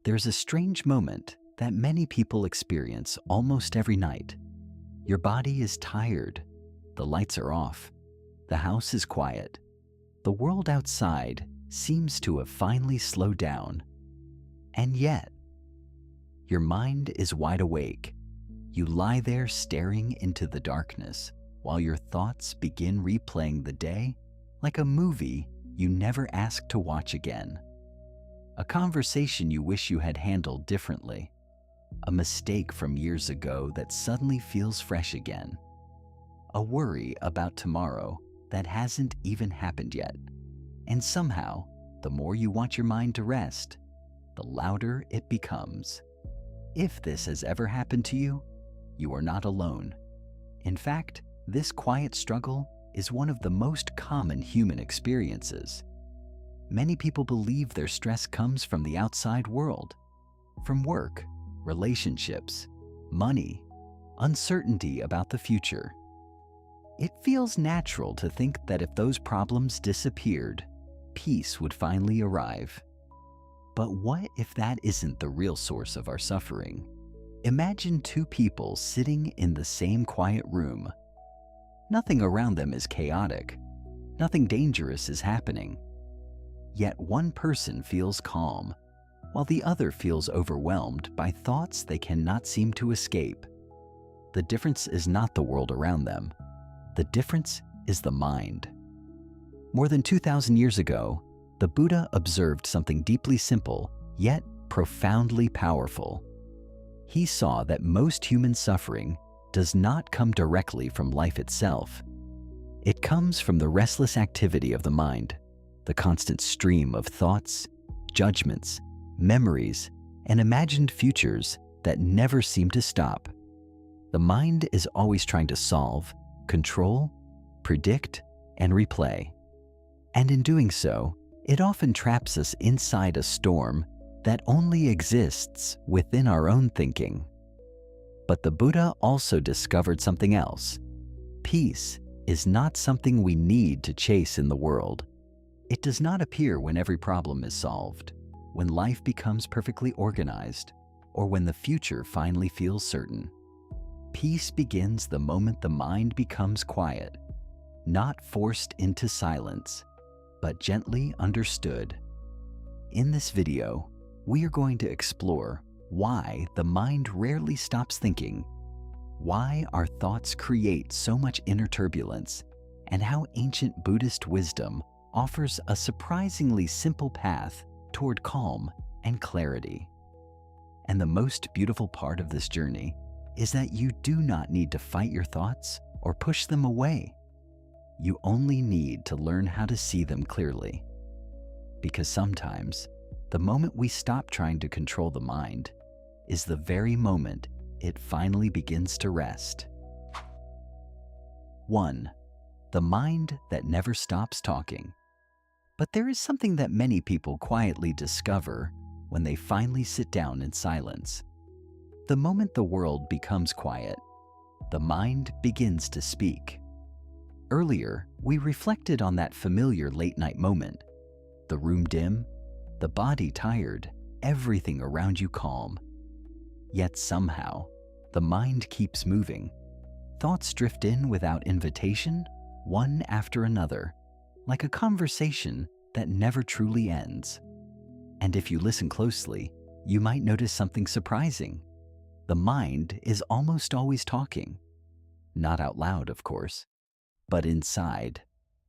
There's a strange moment that many people experience almost every night. Your body is tired, the lights are off, the house is quiet, the world outside seems to have finally slowed down. And yet, your mind is wide awake. You lie there staring into the darkness while your thoughts begin replaying the day like a movie you never asked to watch again. A conversation you wish you had handled differently. A mistake from years ago that suddenly feels fresh again. A worry about tomorrow that hasn't even happened yet. And somehow, the more you want your mind to rest, the louder it becomes. If this has ever happened to you, you are not alone. In fact, this quiet struggle is one of the most common human experiences. Many people believe their stress comes from the outside world, from work, relationships, money, uncertainty about the future. It feels natural to think that if those problems disappeared, peace would finally arrive. But what if that isn't the real source of our suffering? Imagine two people sitting in the same quiet room. Nothing around them is chaotic. Nothing dangerous is happening. Yet one person feels calm, while the other feels overwhelmed by thoughts they cannot seem to escape. The difference is not the world around them. The difference is the mind. More than 2,000 years ago, the Buddha observed something deeply simple, yet profoundly powerful. He saw that most human suffering does not come directly from life itself. It comes from the restless activity of the mind, the constant stream of thoughts, judgments, memories, and imagined futures that never seem to stop. The mind is always trying to solve, control, predict, and replay. And in doing so, it often traps us inside a storm that only exists within our own thinking. But the Buddha also discovered something else. Peace is not something we need to chase in the world. It does not appear when every problem is solved, when life becomes perfectly organized, or when the future finally feels certain. Peace begins the moment the mind becomes quiet, not forced into silence, but gently understood. In this video, we are going to explore why the mind rarely stops thinking, why our thoughts create so much inner turbulence, and how ancient Buddhist wisdom offers a surprisingly simple path toward calm and clarity. And the most beautiful part of this journey is that you do not need to fight your thoughts or push them away. You only need to learn how to see them clearly. Because sometimes, the moment we stop trying to control the mind is the very moment it finally begins to rest. 1. The mind that never stops talking. But there is something that many people quietly discover when they finally sit down in silence. The moment the world becomes quiet, the mind begins to speak. Earlier, we reflected on that familiar late-night moment. The room dim, the body tired, everything around you calm. Yet somehow, the mind keeps moving. Thoughts drift in without invitation, one after another, like a conversation that never truly ends. And if you listen closely, you might notice something surprising. The mind is almost always talking. Not out loud, of course, but inside,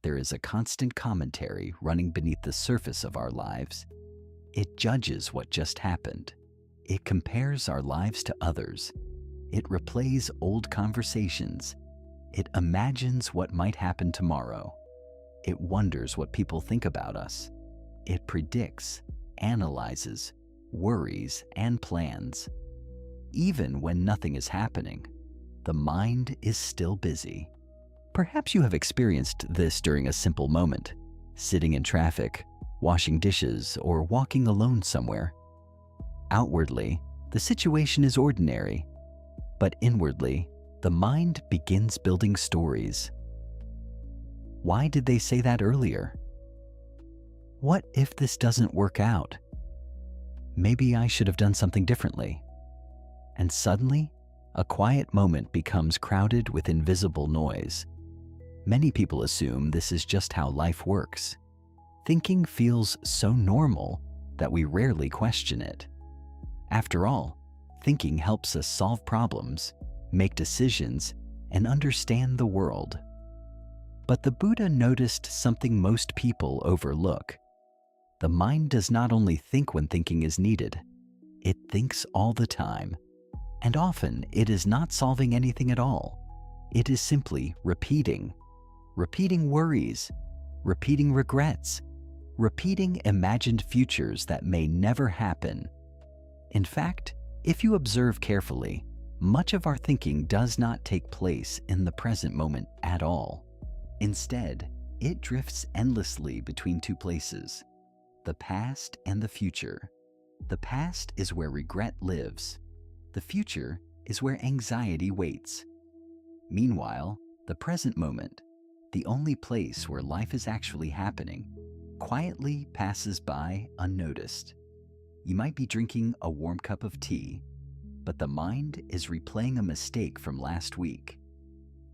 there is a constant commentary running beneath the surface of our lives. It judges what just happened. It compares our lives to others. It replays old conversations. It imagines what might happen tomorrow. It wonders what people think about us. It predicts, analyzes, worries, and plans. Even when nothing is happening, the mind is still busy. Perhaps you have experienced this during a simple moment, sitting in traffic, washing dishes, or walking alone somewhere. Outwardly, the situation is ordinary, but inwardly, the mind begins building stories. Why did they say that earlier? What if this doesn't work out? maybe I should have done something differently. And suddenly, a quiet moment becomes crowded with invisible noise. Many people assume this is just how life works. Thinking feels so normal that we rarely question it. After all, thinking helps us solve problems, make decisions, and understand the world. But the Buddha noticed something most people overlook. The mind does not only think when thinking is needed, it thinks all the time. And often it is not solving anything at all. It is simply repeating worries, repeating regrets, repeating imagined futures that may never happen. In fact, if you observe carefully, much of our thinking does not take place in the present moment at all. Instead, it drifts endlessly between two places, the past and the future. The past is where regret lives. The future is where anxiety waits. Meanwhile, the present moment, the only place where life is actually happening, quietly passes by unnoticed. You might be drinking a warm cup of tea, but the mind is replaying a mistake from last week.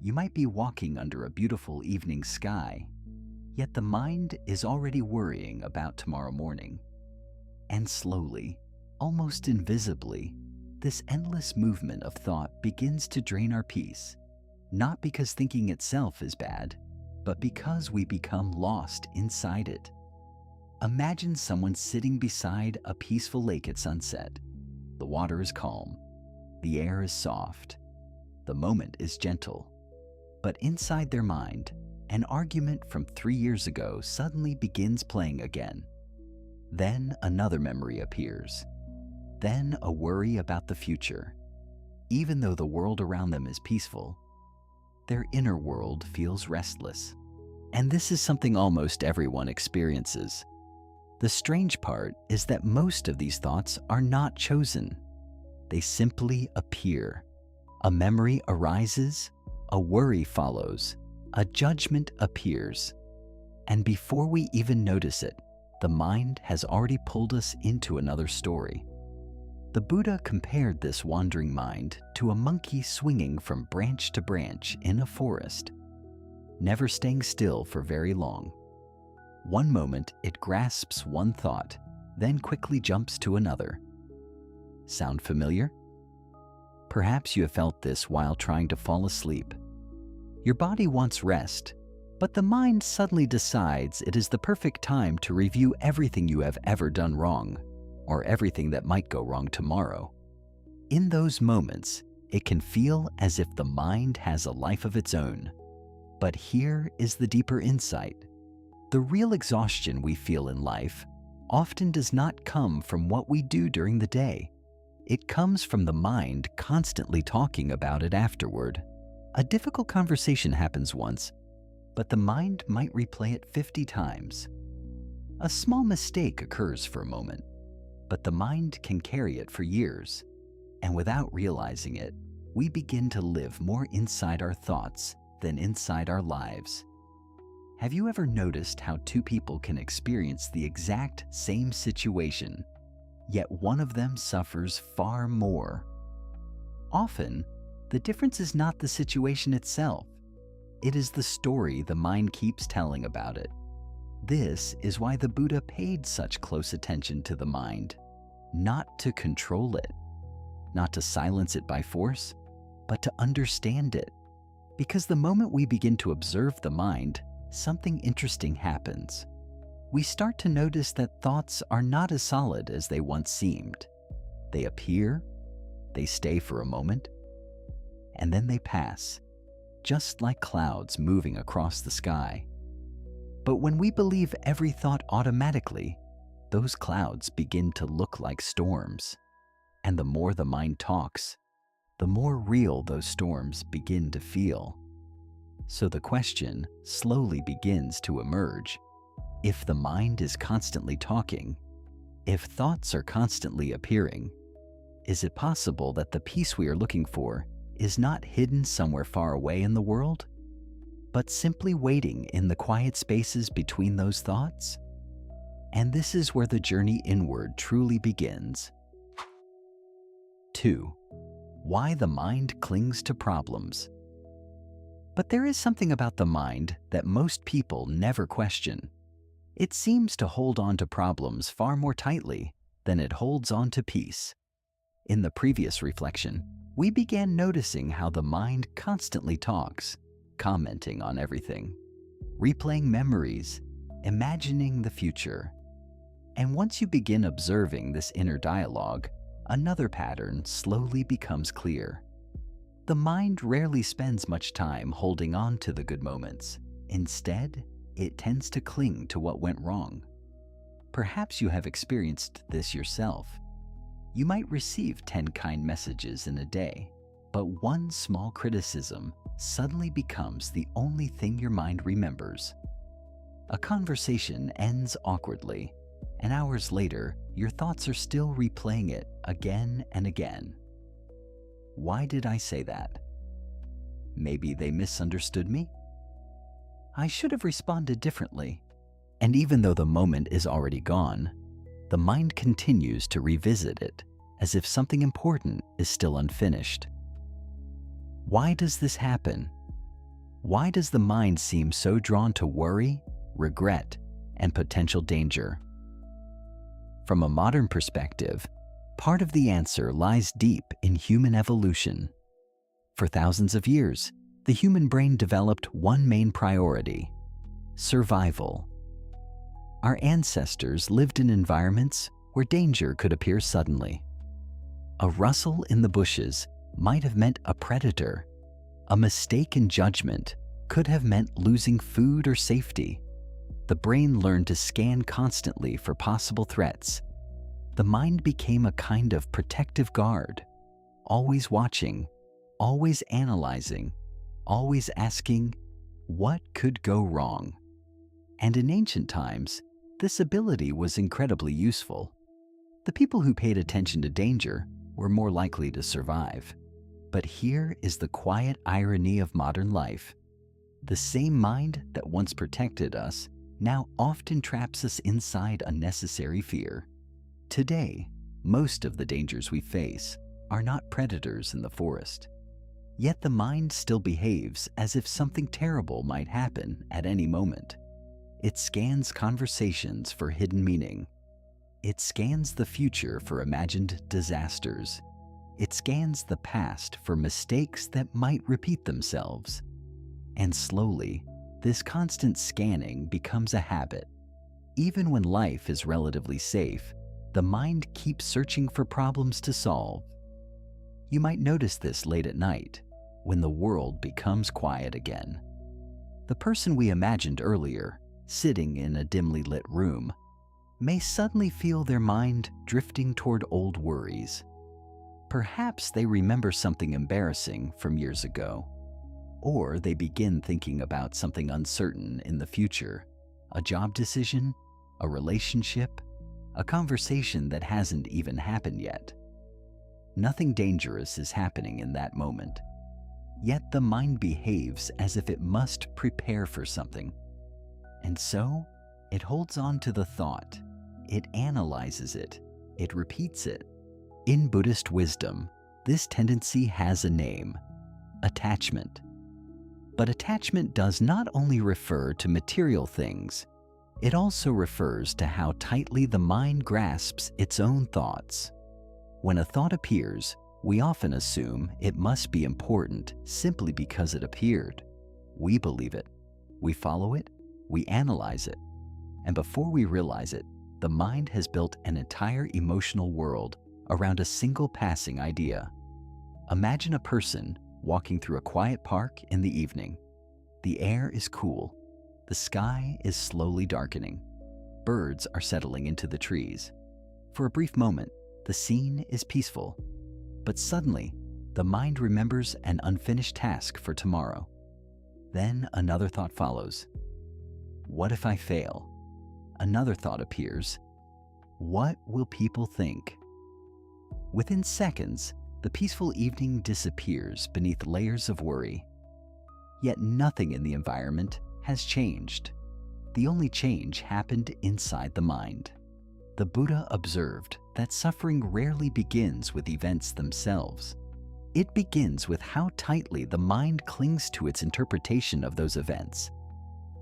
You might be walking under a beautiful evening sky, yet the mind is already worrying about tomorrow morning. And slowly, almost invisibly, this endless movement of thought begins to drain our peace, not because thinking itself is bad, but because we become lost inside it. Imagine someone sitting beside a peaceful lake at sunset. The water is calm, the air is soft, the moment is gentle. But inside their mind, an argument from 3 years ago suddenly begins playing again. Then another memory appears. Then a worry about the future. Even though the world around them is peaceful, their inner world feels restless. And this is something almost everyone experiences. The strange part is that most of these thoughts are not chosen. They simply appear. A memory arises, a worry follows, a judgment appears. And before we even notice it, the mind has already pulled us into another story. The Buddha compared this wandering mind to a monkey swinging from branch to branch in a forest, never staying still for very long. One moment it grasps one thought, then quickly jumps to another. Sound familiar? Perhaps you have felt this while trying to fall asleep. Your body wants rest, but the mind suddenly decides it is the perfect time to review everything you have ever done wrong, or everything that might go wrong tomorrow. In those moments, it can feel as if the mind has a life of its own. But here is the deeper insight. The real exhaustion we feel in life often does not come from what we do during the day. It comes from the mind constantly talking about it afterward. A difficult conversation happens once, but the mind might replay it 50 times. A small mistake occurs for a moment, but the mind can carry it for years. And without realizing it, we begin to live more inside our thoughts than inside our lives. Have you ever noticed how two people can experience the exact same situation, yet one of them suffers far more? Often, the difference is not the situation itself. It is the story the mind keeps telling about it. This is why the Buddha paid such close attention to the mind, not to control it, not to silence it by force, but to understand it. Because the moment we begin to observe the mind, something interesting happens. We start to notice that thoughts are not as solid as they once seemed. They appear, they stay for a moment, and then they pass, just like clouds moving across the sky. But when we believe every thought automatically, those clouds begin to look like storms. And the more the mind talks, the more real those storms begin to feel. So the question slowly begins to emerge. If the mind is constantly talking, if thoughts are constantly appearing, is it possible that the peace we are looking for is not hidden somewhere far away in the world, but simply waiting in the quiet spaces between those thoughts? And this is where the journey inward truly begins. 2. Why the mind clings to problems. But there is something about the mind that most people never question. It seems to hold on to problems far more tightly than it holds on to peace. In the previous reflection, we began noticing how the mind constantly talks, commenting on everything, replaying memories, imagining the future. And once you begin observing this inner dialogue, another pattern slowly becomes clear. The mind rarely spends much time holding on to the good moments. Instead, it tends to cling to what went wrong. Perhaps you have experienced this yourself. You might receive 10 kind messages in a day, but one small criticism suddenly becomes the only thing your mind remembers. A conversation ends awkwardly, and hours later, your thoughts are still replaying it again and again. Why did I say that? Maybe they misunderstood me? I should have responded differently. And even though the moment is already gone, the mind continues to revisit it as if something important is still unfinished. Why does this happen? Why does the mind seem so drawn to worry, regret, and potential danger? From a modern perspective, part of the answer lies deep in human evolution. For thousands of years, the human brain developed one main priority: survival. Our ancestors lived in environments where danger could appear suddenly. A rustle in the bushes might have meant a predator. A mistake in judgment could have meant losing food or safety. The brain learned to scan constantly for possible threats. The mind became a kind of protective guard, always watching, always analyzing, always asking, what could go wrong? And in ancient times, this ability was incredibly useful. The people who paid attention to danger were more likely to survive. But here is the quiet irony of modern life. The same mind that once protected us now often traps us inside unnecessary fear. Today, most of the dangers we face are not predators in the forest. Yet the mind still behaves as if something terrible might happen at any moment. It scans conversations for hidden meaning. It scans the future for imagined disasters. It scans the past for mistakes that might repeat themselves. And slowly, this constant scanning becomes a habit. Even when life is relatively safe, the mind keeps searching for problems to solve. You might notice this late at night, when the world becomes quiet again. The person we imagined earlier, sitting in a dimly lit room, may suddenly feel their mind drifting toward old worries. Perhaps they remember something embarrassing from years ago, or they begin thinking about something uncertain in the future, a job decision, a relationship, a conversation that hasn't even happened yet. Nothing dangerous is happening in that moment, yet the mind behaves as if it must prepare for something. And so, it holds on to the thought, it analyzes it, it repeats it. In Buddhist wisdom, this tendency has a name: attachment. But attachment does not only refer to material things, it also refers to how tightly the mind grasps its own thoughts. When a thought appears, we often assume it must be important simply because it appeared. We believe it, we follow it, we analyze it, and before we realize it, the mind has built an entire emotional world around a single passing idea. Imagine a person walking through a quiet park in the evening. The air is cool. The sky is slowly darkening. Birds are settling into the trees. For a brief moment, the scene is peaceful. But suddenly, the mind remembers an unfinished task for tomorrow. Then another thought follows. What if I fail? Another thought appears. What will people think? Within seconds, the peaceful evening disappears beneath layers of worry. Yet nothing in the environment has changed. The only change happened inside the mind. The Buddha observed that suffering rarely begins with events themselves. It begins with how tightly the mind clings to its interpretation of those events.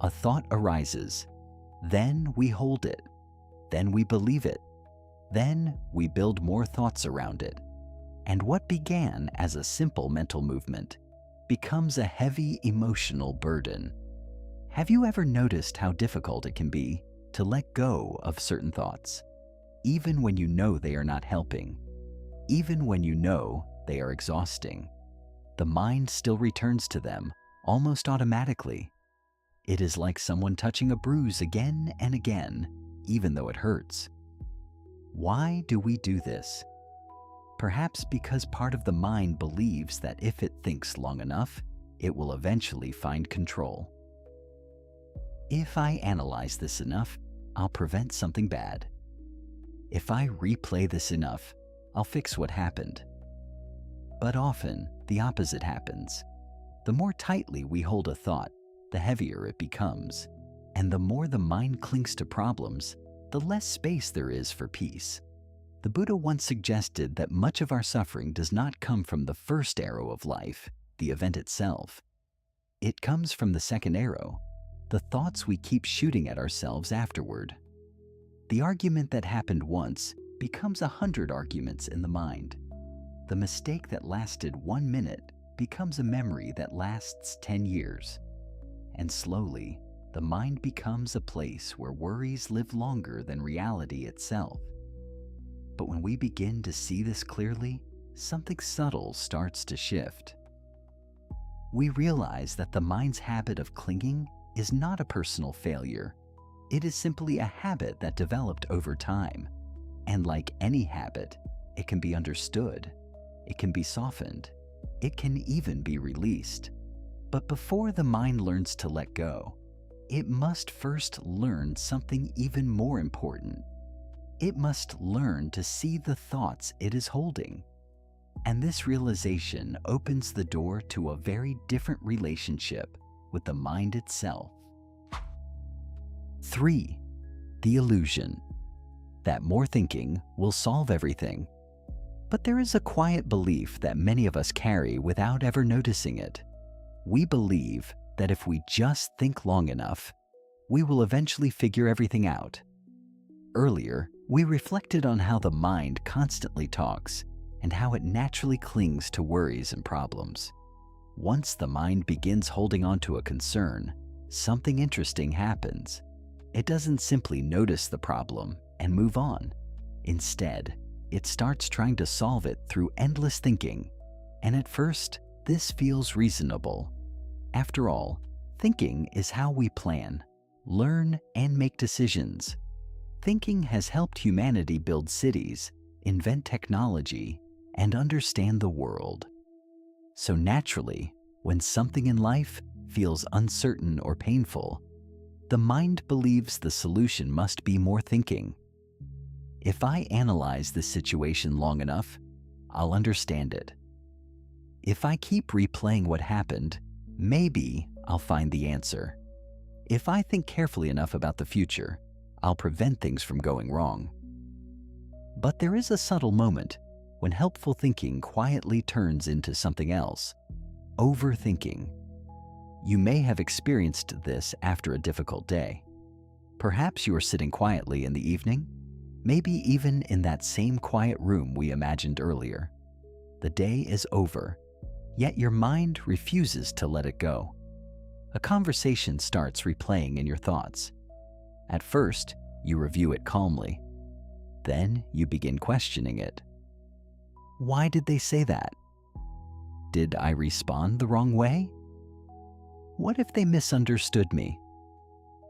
A thought arises, then we hold it, then we believe it, then we build more thoughts around it. And what began as a simple mental movement becomes a heavy emotional burden. Have you ever noticed how difficult it can be to let go of certain thoughts, even when you know they are not helping, even when you know they are exhausting? The mind still returns to them almost automatically. It is like someone touching a bruise again and again, even though it hurts. Why do we do this? Perhaps because part of the mind believes that if it thinks long enough, it will eventually find control. If I analyze this enough, I'll prevent something bad. If I replay this enough, I'll fix what happened. But often, the opposite happens. The more tightly we hold a thought, the heavier it becomes. And the more the mind clings to problems, the less space there is for peace. The Buddha once suggested that much of our suffering does not come from the first arrow of life, the event itself. It comes from the second arrow, the thoughts we keep shooting at ourselves afterward. The argument that happened once becomes 100 arguments in the mind. The mistake that lasted 1 minute becomes a memory that lasts 10 years. And slowly, the mind becomes a place where worries live longer than reality itself. But when we begin to see this clearly, something subtle starts to shift. We realize that the mind's habit of clinging is not a personal failure. It is simply a habit that developed over time. And like any habit, it can be understood, it can be softened, it can even be released. But before the mind learns to let go, it must first learn something even more important. It must learn to see the thoughts it is holding. And this realization opens the door to a very different relationship with the mind itself. 3. The illusion that more thinking will solve everything. But there is a quiet belief that many of us carry without ever noticing it. We believe that if we just think long enough, we will eventually figure everything out. Earlier, we reflected on how the mind constantly talks and how it naturally clings to worries and problems. Once the mind begins holding on to a concern, something interesting happens. It doesn't simply notice the problem and move on. Instead, it starts trying to solve it through endless thinking. And at first, this feels reasonable. After all, thinking is how we plan, learn, and make decisions. Thinking has helped humanity build cities, invent technology, and understand the world. So naturally, when something in life feels uncertain or painful, the mind believes the solution must be more thinking. If I analyze this situation long enough, I'll understand it. If I keep replaying what happened, maybe I'll find the answer. If I think carefully enough about the future, I'll prevent things from going wrong. But there is a subtle moment when helpful thinking quietly turns into something else: overthinking. You may have experienced this after a difficult day. Perhaps you are sitting quietly in the evening, maybe even in that same quiet room we imagined earlier. The day is over, yet your mind refuses to let it go. A conversation starts replaying in your thoughts. At first, you review it calmly. Then you begin questioning it. Why did they say that? Did I respond the wrong way? What if they misunderstood me?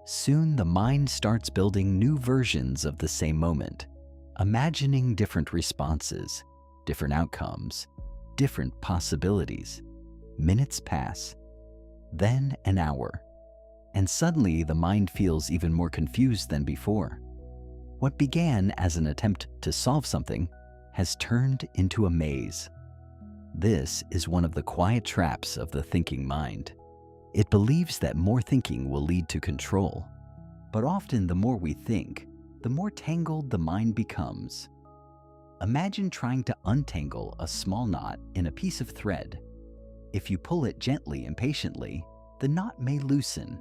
Soon the mind starts building new versions of the same moment, imagining different responses, different outcomes, different possibilities. Minutes pass, then an hour, and suddenly the mind feels even more confused than before. What began as an attempt to solve something has turned into a maze. This is one of the quiet traps of the thinking mind. It believes that more thinking will lead to control. But often the more we think, the more tangled the mind becomes. Imagine trying to untangle a small knot in a piece of thread. If you pull it gently and patiently, the knot may loosen.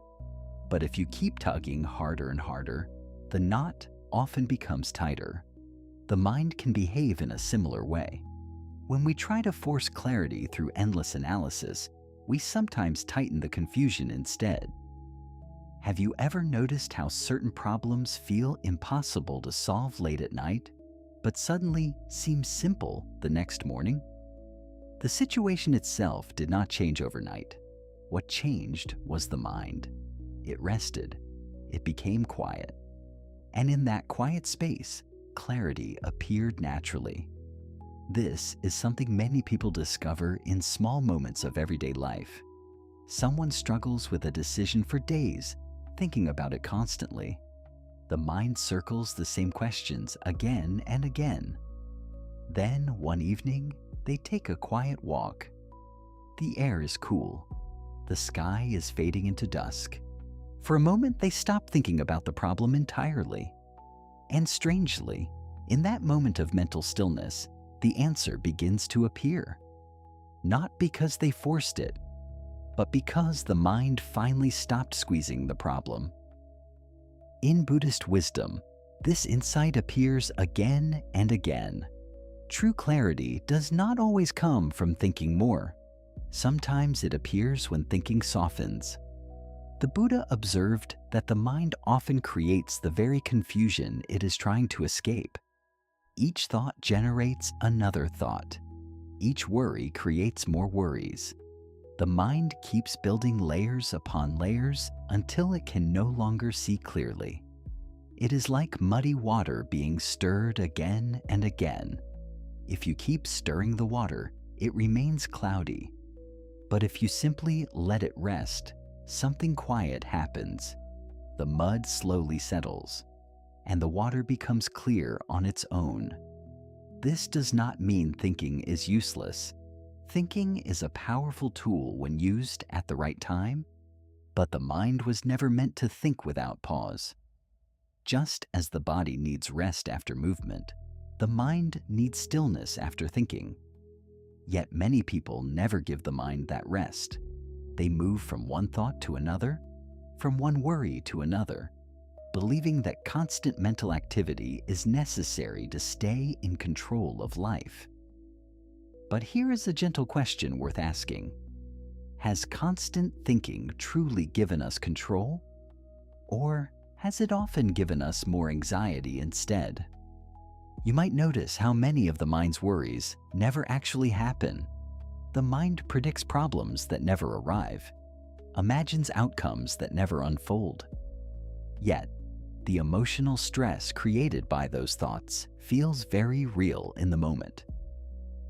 But if you keep tugging harder and harder, the knot often becomes tighter. The mind can behave in a similar way. When we try to force clarity through endless analysis, we sometimes tighten the confusion instead. Have you ever noticed how certain problems feel impossible to solve late at night, but suddenly seem simple the next morning? The situation itself did not change overnight. What changed was the mind. It rested. It became quiet. And in that quiet space, clarity appeared naturally. This is something many people discover in small moments of everyday life. Someone struggles with a decision for days, thinking about it constantly. The mind circles the same questions again and again. Then, one evening, they take a quiet walk. The air is cool. The sky is fading into dusk. For a moment, they stop thinking about the problem entirely. And strangely, in that moment of mental stillness, the answer begins to appear. Not because they forced it, but because the mind finally stopped squeezing the problem. In Buddhist wisdom, this insight appears again and again. True clarity does not always come from thinking more. Sometimes it appears when thinking softens. The Buddha observed that the mind often creates the very confusion it is trying to escape. Each thought generates another thought. Each worry creates more worries. The mind keeps building layers upon layers until it can no longer see clearly. It is like muddy water being stirred again and again. If you keep stirring the water, it remains cloudy. But if you simply let it rest, something quiet happens. The mud slowly settles, and the water becomes clear on its own. This does not mean thinking is useless. Thinking is a powerful tool when used at the right time, but the mind was never meant to think without pause. Just as the body needs rest after movement, the mind needs stillness after thinking. Yet many people never give the mind that rest. They move from one thought to another, from one worry to another, believing that constant mental activity is necessary to stay in control of life. But here is a gentle question worth asking. Has constant thinking truly given us control? Or has it often given us more anxiety instead? You might notice how many of the mind's worries never actually happen. The mind predicts problems that never arrive, imagines outcomes that never unfold. Yet, the emotional stress created by those thoughts feels very real in the moment.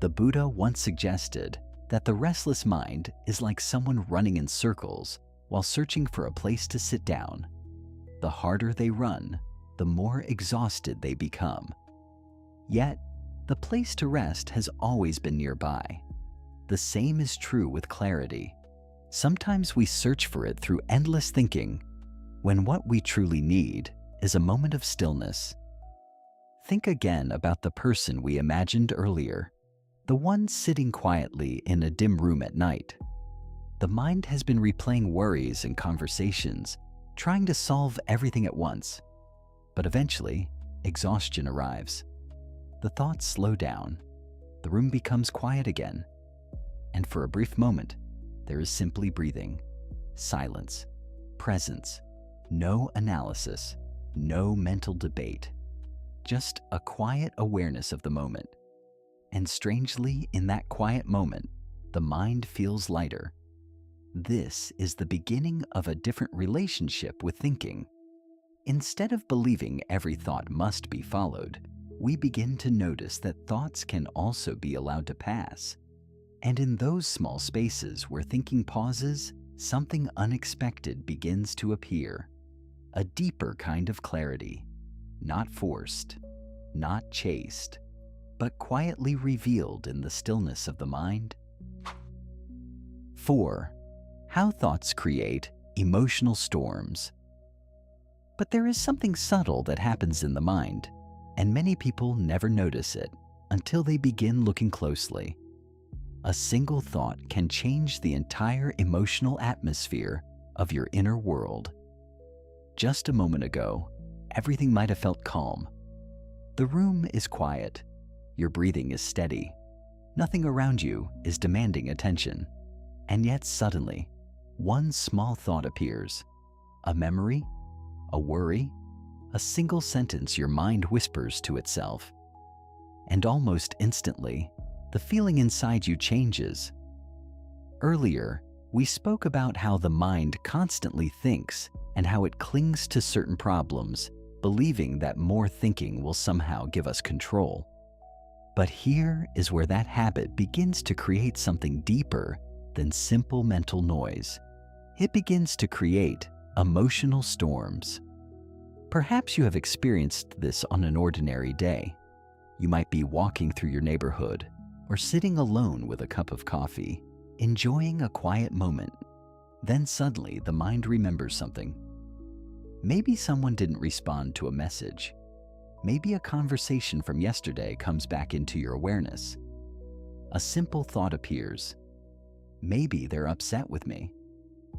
The Buddha once suggested that the restless mind is like someone running in circles while searching for a place to sit down. The harder they run, the more exhausted they become. Yet, the place to rest has always been nearby. The same is true with clarity. Sometimes we search for it through endless thinking, when what we truly need is a moment of stillness. Think again about the person we imagined earlier, the one sitting quietly in a dim room at night. The mind has been replaying worries and conversations, trying to solve everything at once. But eventually, exhaustion arrives. The thoughts slow down. The room becomes quiet again. And for a brief moment, there is simply breathing, silence, presence, no analysis, no mental debate, just a quiet awareness of the moment. And strangely, in that quiet moment, the mind feels lighter. This is the beginning of a different relationship with thinking. Instead of believing every thought must be followed, we begin to notice that thoughts can also be allowed to pass. And in those small spaces where thinking pauses, something unexpected begins to appear. A deeper kind of clarity, not forced, not chased, but quietly revealed in the stillness of the mind. 4. How thoughts create emotional storms. But there is something subtle that happens in the mind, and many people never notice it until they begin looking closely. A single thought can change the entire emotional atmosphere of your inner world. Just a moment ago, everything might have felt calm. The room is quiet. Your breathing is steady. Nothing around you is demanding attention. And yet suddenly, one small thought appears. A memory, a worry, a single sentence your mind whispers to itself. And almost instantly, the feeling inside you changes. Earlier, we spoke about how the mind constantly thinks and how it clings to certain problems, believing that more thinking will somehow give us control. But here is where that habit begins to create something deeper than simple mental noise. It begins to create emotional storms. Perhaps you have experienced this on an ordinary day. You might be walking through your neighborhood or sitting alone with a cup of coffee, enjoying a quiet moment. Then suddenly the mind remembers something. Maybe someone didn't respond to a message. Maybe a conversation from yesterday comes back into your awareness. A simple thought appears. Maybe they're upset with me.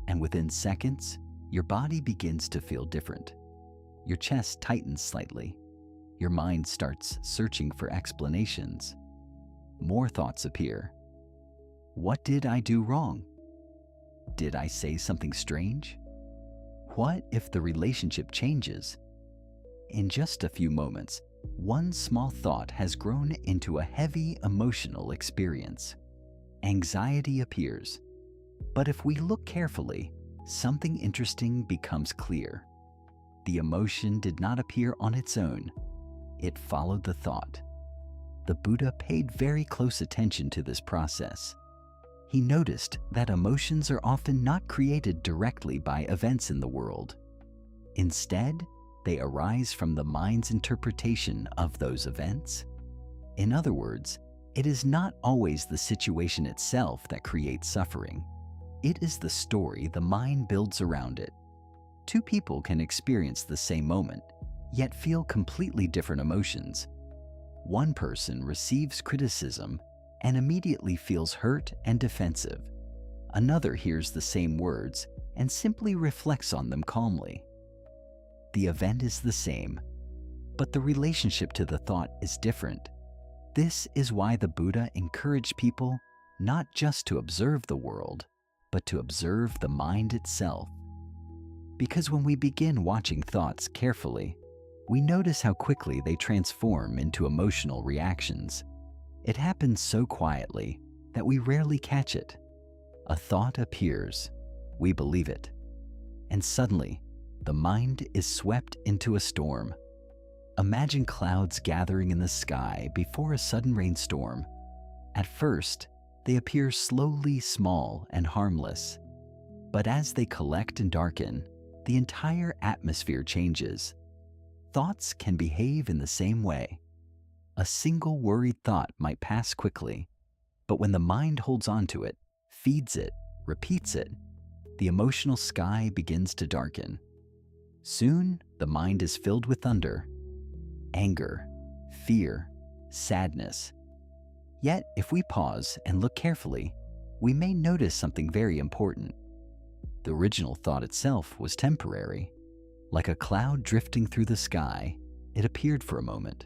And within seconds, your body begins to feel different. Your chest tightens slightly. Your mind starts searching for explanations. More thoughts appear. What did I do wrong? Did I say something strange? What if the relationship changes? In just a few moments, one small thought has grown into a heavy emotional experience. Anxiety appears. But if we look carefully, something interesting becomes clear. The emotion did not appear on its own. It followed the thought. The Buddha paid very close attention to this process. He noticed that emotions are often not created directly by events in the world. Instead, they arise from the mind's interpretation of those events. In other words, it is not always the situation itself that creates suffering. It is the story the mind builds around it. Two people can experience the same moment, yet feel completely different emotions. One person receives criticism and immediately feels hurt and defensive. Another hears the same words and simply reflects on them calmly. The event is the same, but the relationship to the thought is different. This is why the Buddha encouraged people not just to observe the world, but to observe the mind itself. Because when we begin watching thoughts carefully, we notice how quickly they transform into emotional reactions. It happens so quietly that we rarely catch it. A thought appears, we believe it, and suddenly the mind is swept into a storm. Imagine clouds gathering in the sky before a sudden rainstorm. At first, they appear slowly small and harmless, but as they collect and darken, the entire atmosphere changes. Thoughts can behave in the same way. A single worried thought might pass quickly, but when the mind holds on to it, feeds it, repeats it, the emotional sky begins to darken. Soon, the mind is filled with thunder, anger, fear, sadness. Yet, if we pause and look carefully, we may notice something very important. The original thought itself was temporary. Like a cloud drifting through the sky, it appeared for a moment.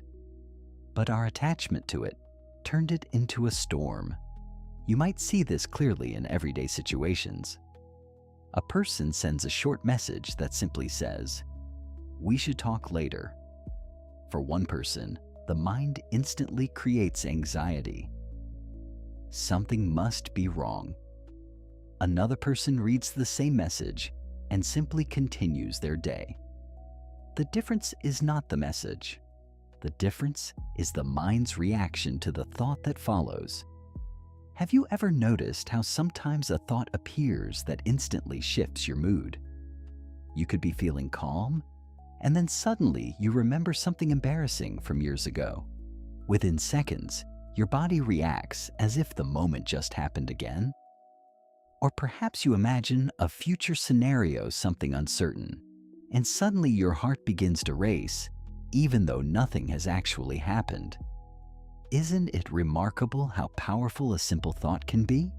But our attachment to it turned it into a storm. You might see this clearly in everyday situations. A person sends a short message that simply says, "We should talk later." For one person, the mind instantly creates anxiety. Something must be wrong. Another person reads the same message and simply continues their day. The difference is not the message. The difference is the mind's reaction to the thought that follows. Have you ever noticed how sometimes a thought appears that instantly shifts your mood? You could be feeling calm, and then suddenly you remember something embarrassing from years ago. Within seconds, your body reacts as if the moment just happened again. Or perhaps you imagine a future scenario, something uncertain, and suddenly your heart begins to race, even though nothing has actually happened. Isn't it remarkable how powerful a simple thought can be?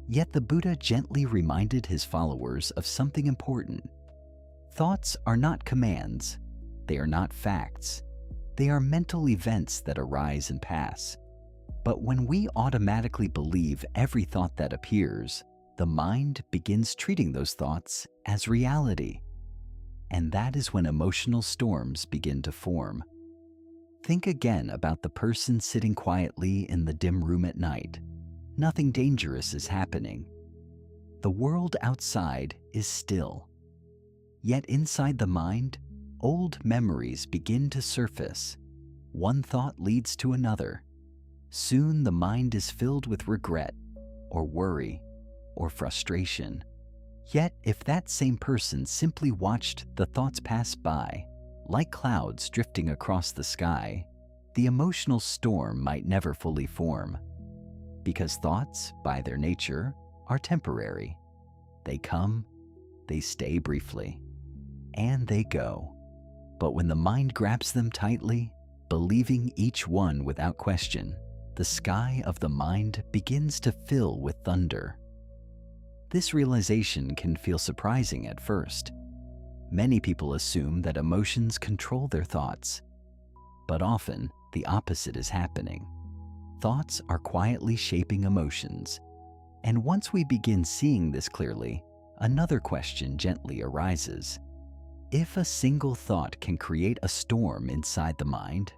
Yet the Buddha gently reminded his followers of something important. Thoughts are not commands. They are not facts. They are mental events that arise and pass. But when we automatically believe every thought that appears, the mind begins treating those thoughts as reality. And that is when emotional storms begin to form. Think again about the person sitting quietly in the dim room at night. Nothing dangerous is happening. The world outside is still. Yet inside the mind, old memories begin to surface. One thought leads to another. Soon the mind is filled with regret, or worry, or frustration. Yet if that same person simply watched the thoughts pass by, like clouds drifting across the sky, the emotional storm might never fully form. Because thoughts, by their nature, are temporary. They come, they stay briefly, and they go. But when the mind grabs them tightly, believing each one without question, the sky of the mind begins to fill with thunder. This realization can feel surprising at first. Many people assume that emotions control their thoughts, but often the opposite is happening. Thoughts are quietly shaping emotions, and once we begin seeing this clearly, another question gently arises. If a single thought can create a storm inside the mind,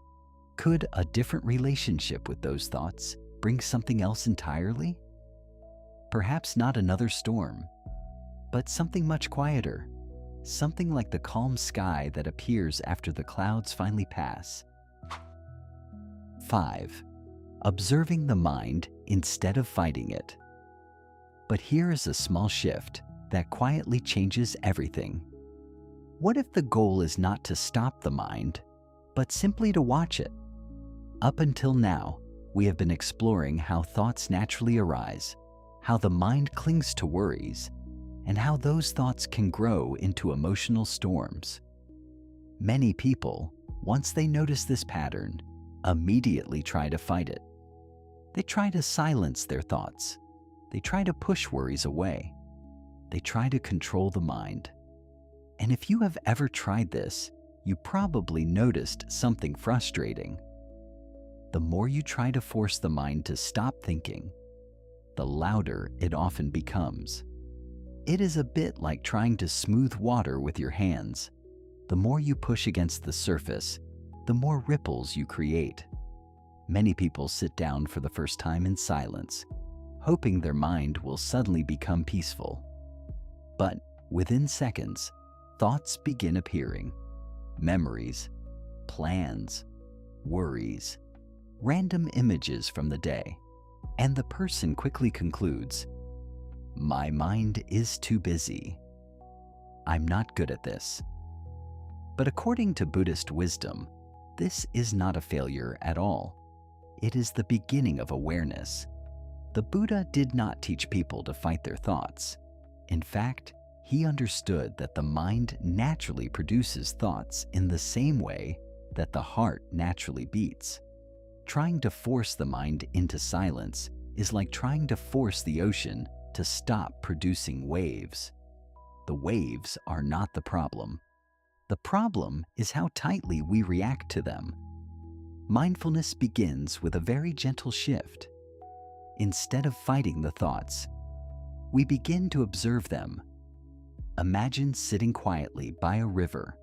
could a different relationship with those thoughts bring something else entirely? Perhaps not another storm, but something much quieter, something like the calm sky that appears after the clouds finally pass. 5. Observing the mind instead of fighting it. But here is a small shift that quietly changes everything. What if the goal is not to stop the mind, but simply to watch it? Up until now, we have been exploring how thoughts naturally arise, how the mind clings to worries, and how those thoughts can grow into emotional storms. Many people, once they notice this pattern, immediately try to fight it. They try to silence their thoughts. They try to push worries away. They try to control the mind. And if you have ever tried this, you probably noticed something frustrating. The more you try to force the mind to stop thinking, the louder it often becomes. It is a bit like trying to smooth water with your hands. The more you push against the surface, the more ripples you create. Many people sit down for the first time in silence, hoping their mind will suddenly become peaceful. But within seconds, thoughts begin appearing. Memories, plans, worries, random images from the day. And the person quickly concludes, "My mind is too busy. I'm not good at this." But according to Buddhist wisdom, this is not a failure at all. It is the beginning of awareness. The Buddha did not teach people to fight their thoughts. In fact, he understood that the mind naturally produces thoughts in the same way that the heart naturally beats. Trying to force the mind into silence is like trying to force the ocean to stop producing waves. The waves are not the problem. The problem is how tightly we react to them. Mindfulness begins with a very gentle shift. Instead of fighting the thoughts, we begin to observe them. Imagine sitting quietly by a river.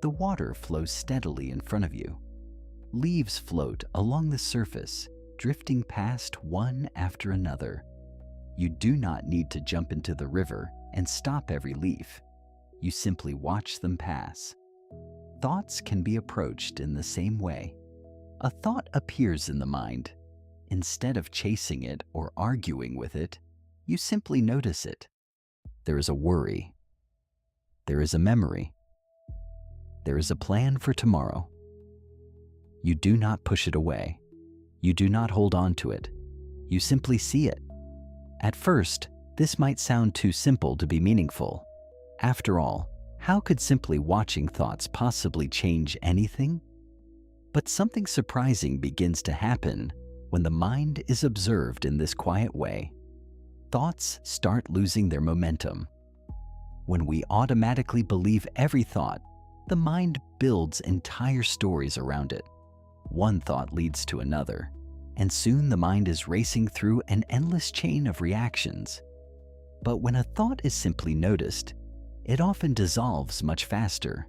The water flows steadily in front of you. Leaves float along the surface, drifting past one after another. You do not need to jump into the river and stop every leaf. You simply watch them pass. Thoughts can be approached in the same way. A thought appears in the mind. Instead of chasing it or arguing with it, you simply notice it. There is a worry. There is a memory. There is a plan for tomorrow. You do not push it away. You do not hold on to it. You simply see it. At first, this might sound too simple to be meaningful. After all, How could simply watching thoughts possibly change anything? But something surprising begins to happen when the mind is observed in this quiet way. Thoughts start losing their momentum. When we automatically believe every thought, the mind builds entire stories around it. One thought leads to another, and soon the mind is racing through an endless chain of reactions. But when a thought is simply noticed, it often dissolves much faster.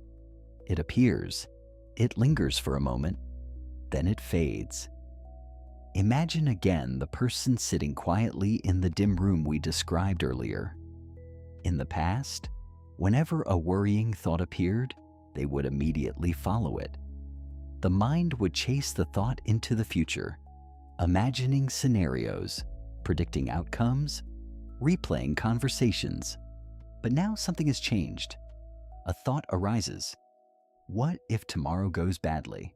It appears, it lingers for a moment, then it fades. Imagine again the person sitting quietly in the dim room we described earlier. In the past, whenever a worrying thought appeared, they would immediately follow it. The mind would chase the thought into the future, imagining scenarios, predicting outcomes, replaying conversations. But now something has changed. A thought arises. What if tomorrow goes badly?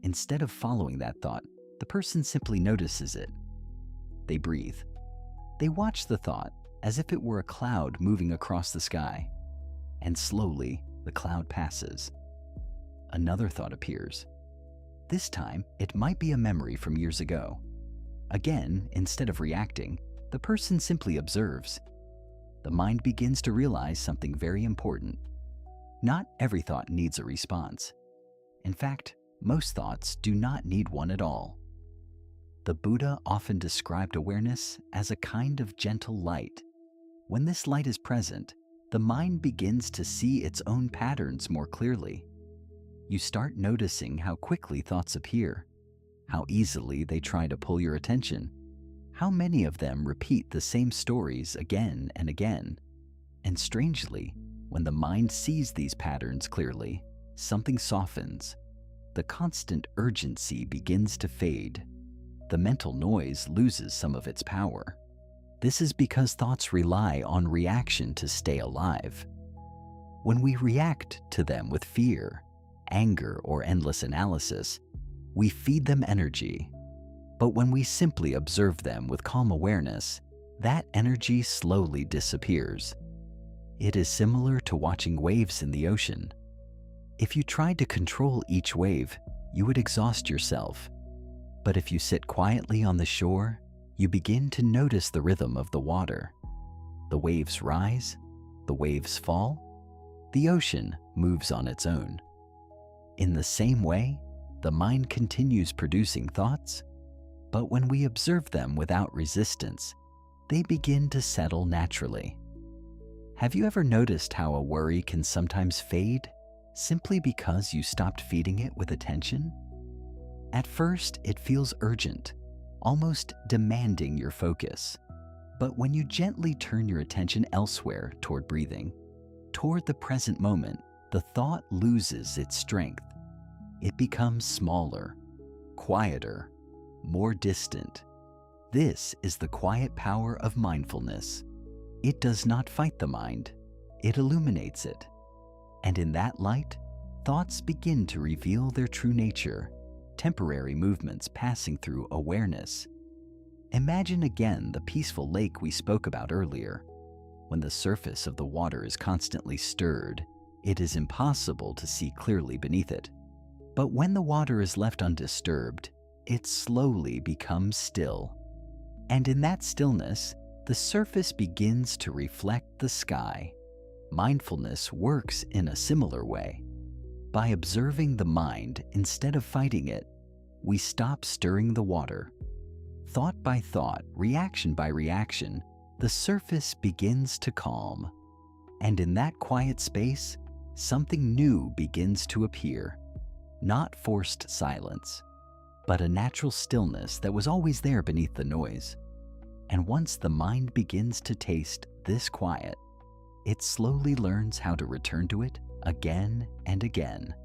Instead of following that thought, the person simply notices it. They breathe. They watch the thought as if it were a cloud moving across the sky. And slowly, the cloud passes. Another thought appears. This time, it might be a memory from years ago. Again, instead of reacting, the person simply observes. The mind begins to realize something very important. Not every thought needs a response. In fact, most thoughts do not need one at all. The Buddha often described awareness as a kind of gentle light. When this light is present, the mind begins to see its own patterns more clearly. You start noticing how quickly thoughts appear, how easily they try to pull your attention, how many of them repeat the same stories again and again. And strangely, when the mind sees these patterns clearly, something softens. The constant urgency begins to fade. The mental noise loses some of its power. This is because thoughts rely on reaction to stay alive. When we react to them with fear, anger, or endless analysis, we feed them energy. But when we simply observe them with calm awareness, that energy slowly disappears. It is similar to watching waves in the ocean. If you tried to control each wave, you would exhaust yourself. But if you sit quietly on the shore, you begin to notice the rhythm of the water. The waves rise, the waves fall, the ocean moves on its own. In the same way, the mind continues producing thoughts, but when we observe them without resistance, they begin to settle naturally. Have you ever noticed how a worry can sometimes fade simply because you stopped feeding it with attention? At first, it feels urgent, almost demanding your focus. But when you gently turn your attention elsewhere toward breathing, toward the present moment, the thought loses its strength. It becomes smaller, quieter, more distant. This is the quiet power of mindfulness. It does not fight the mind, it illuminates it. And in that light, thoughts begin to reveal their true nature, temporary movements passing through awareness. Imagine again the peaceful lake we spoke about earlier. When the surface of the water is constantly stirred, it is impossible to see clearly beneath it. But when the water is left undisturbed, it slowly becomes still. And in that stillness, the surface begins to reflect the sky. Mindfulness works in a similar way. By observing the mind instead of fighting it, we stop stirring the water. Thought by thought, reaction by reaction, the surface begins to calm. And in that quiet space, something new begins to appear. Not forced silence, but a natural stillness that was always there beneath the noise. And once the mind begins to taste this quiet, it slowly learns how to return to it again and again.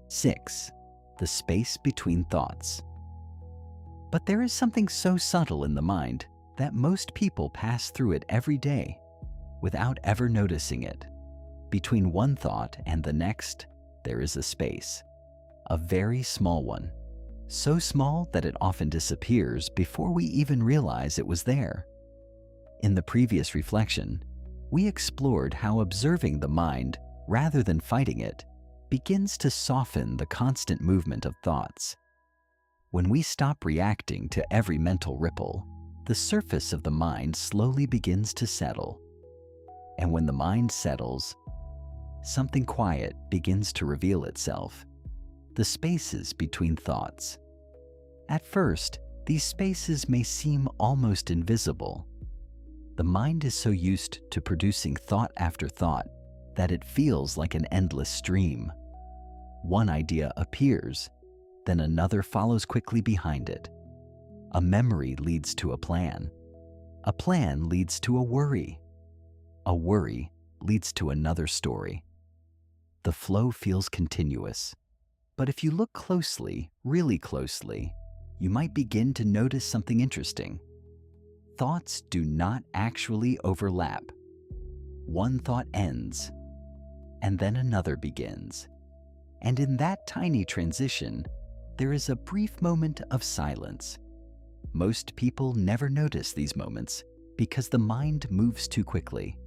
6. The space between thoughts. But there is something so subtle in the mind that most people pass through it every day without ever noticing it. Between one thought and the next, there is a space, a very small one, so small that it often disappears before we even realize it was there. In the previous reflection, we explored how observing the mind, rather than fighting it, begins to soften the constant movement of thoughts. When we stop reacting to every mental ripple, the surface of the mind slowly begins to settle. And when the mind settles, something quiet begins to reveal itself: the spaces between thoughts. At first, these spaces may seem almost invisible. The mind is so used to producing thought after thought that it feels like an endless stream. One idea appears, then another follows quickly behind it. A memory leads to a plan. A plan leads to a worry. A worry leads to another story. The flow feels continuous. But if you look closely, really closely, you might begin to notice something interesting. Thoughts do not actually overlap. One thought ends, and then another begins. And in that tiny transition, there is a brief moment of silence. Most people never notice these moments because the mind moves too quickly.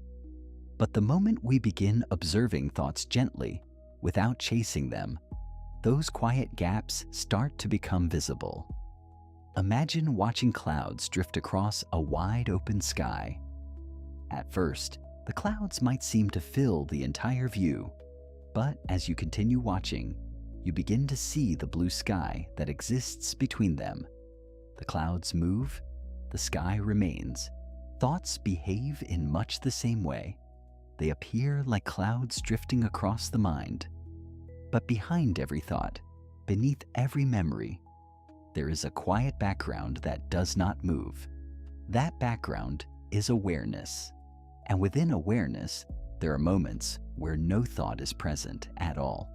But the moment we begin observing thoughts gently, without chasing them, those quiet gaps start to become visible. Imagine watching clouds drift across a wide open sky. At first, the clouds might seem to fill the entire view, but as you continue watching, you begin to see the blue sky that exists between them. The clouds move, the sky remains. Thoughts behave in much the same way. They appear like clouds drifting across the mind. But behind every thought, beneath every memory, there is a quiet background that does not move. That background is awareness. And within awareness, there are moments where no thought is present at all.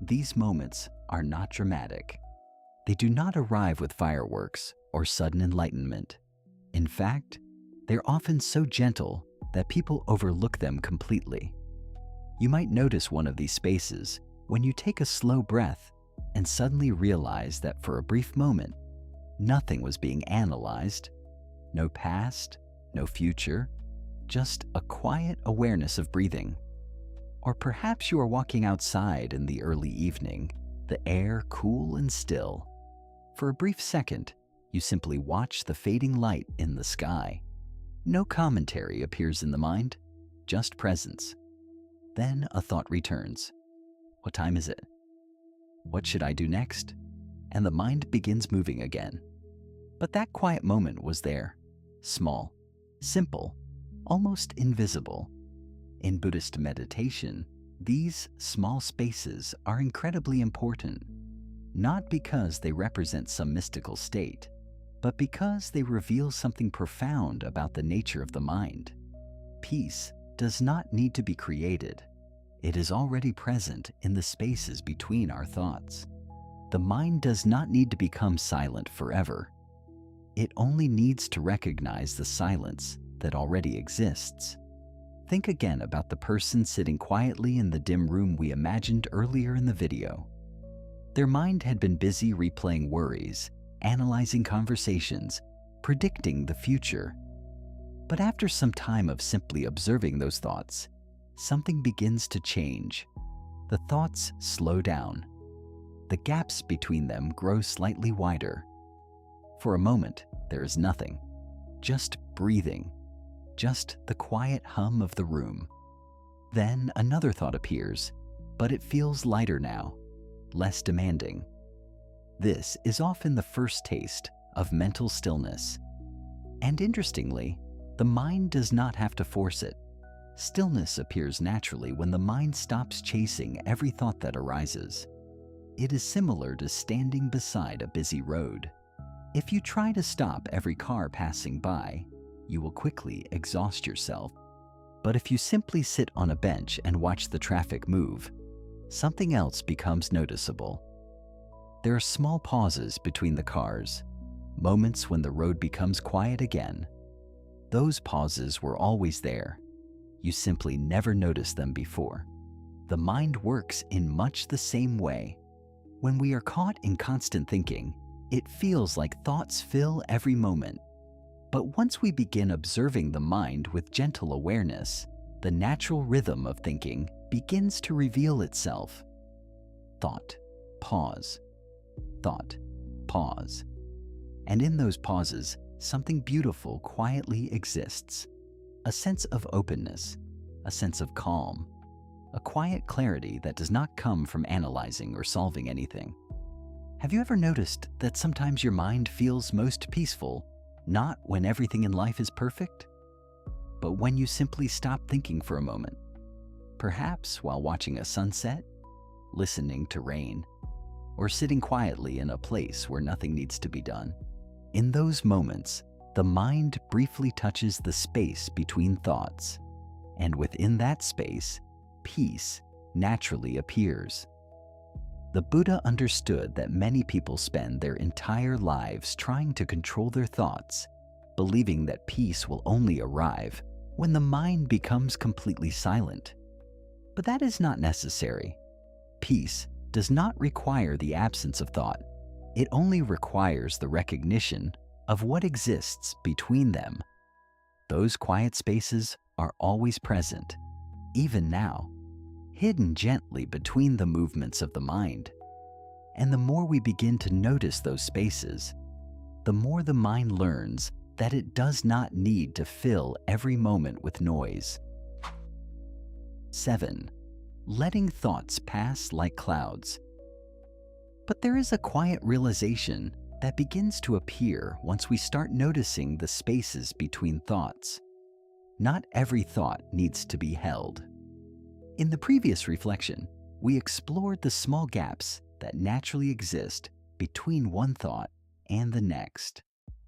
These moments are not dramatic. They do not arrive with fireworks or sudden enlightenment. In fact, they're often so gentle that people overlook them completely. You might notice one of these spaces when you take a slow breath and suddenly realize that for a brief moment, nothing was being analyzed. No past, no future, just a quiet awareness of breathing. Or perhaps you are walking outside in the early evening, the air cool and still. For a brief second, you simply watch the fading light in the sky. No commentary appears in the mind, just presence. Then a thought returns. What time is it? What should I do next? And the mind begins moving again. But that quiet moment was there, small, simple, almost invisible. In Buddhist meditation, these small spaces are incredibly important, not because they represent some mystical state, but because they reveal something profound about the nature of the mind. Peace does not need to be created. It is already present in the spaces between our thoughts. The mind does not need to become silent forever. It only needs to recognize the silence that already exists. Think again about the person sitting quietly in the dim room we imagined earlier in the video. Their mind had been busy replaying worries, analyzing conversations, predicting the future. But after some time of simply observing those thoughts, something begins to change. The thoughts slow down. The gaps between them grow slightly wider. For a moment, there is nothing, just breathing, just the quiet hum of the room. Then another thought appears, but it feels lighter now, less demanding. This is often the first taste of mental stillness. And interestingly, the mind does not have to force it. Stillness appears naturally when the mind stops chasing every thought that arises. It is similar to standing beside a busy road. If you try to stop every car passing by, you will quickly exhaust yourself. But if you simply sit on a bench and watch the traffic move, something else becomes noticeable. There are small pauses between the cars, moments when the road becomes quiet again. Those pauses were always there. You simply never noticed them before. The mind works in much the same way. When we are caught in constant thinking, it feels like thoughts fill every moment. But once we begin observing the mind with gentle awareness, the natural rhythm of thinking begins to reveal itself. Thought, pause. Thought, pause. And in those pauses, something beautiful quietly exists. A sense of openness, a sense of calm, a quiet clarity that does not come from analyzing or solving anything. Have you ever noticed that sometimes your mind feels most peaceful, not when everything in life is perfect, but when you simply stop thinking for a moment? Perhaps while watching a sunset, listening to rain, or sitting quietly in a place where nothing needs to be done. In those moments, the mind briefly touches the space between thoughts, and within that space, peace naturally appears. The Buddha understood that many people spend their entire lives trying to control their thoughts, believing that peace will only arrive when the mind becomes completely silent. But that is not necessary. Peace does not require the absence of thought. It only requires the recognition of what exists between them. Those quiet spaces are always present, even now, hidden gently between the movements of the mind. And the more we begin to notice those spaces, the more the mind learns that it does not need to fill every moment with noise. 7. Letting thoughts pass like clouds. But there is a quiet realization that begins to appear once we start noticing the spaces between thoughts. Not every thought needs to be held. In the previous reflection, we explored the small gaps that naturally exist between one thought and the next,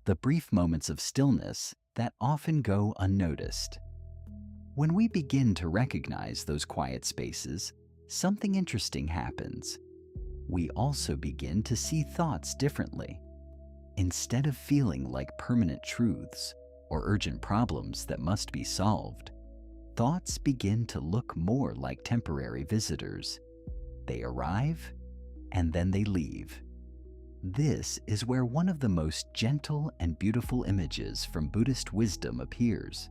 the brief moments of stillness that often go unnoticed. When we begin to recognize those quiet spaces, something interesting happens. We also begin to see thoughts differently. Instead of feeling like permanent truths or urgent problems that must be solved, thoughts begin to look more like temporary visitors. They arrive and then they leave. This is where one of the most gentle and beautiful images from Buddhist wisdom appears.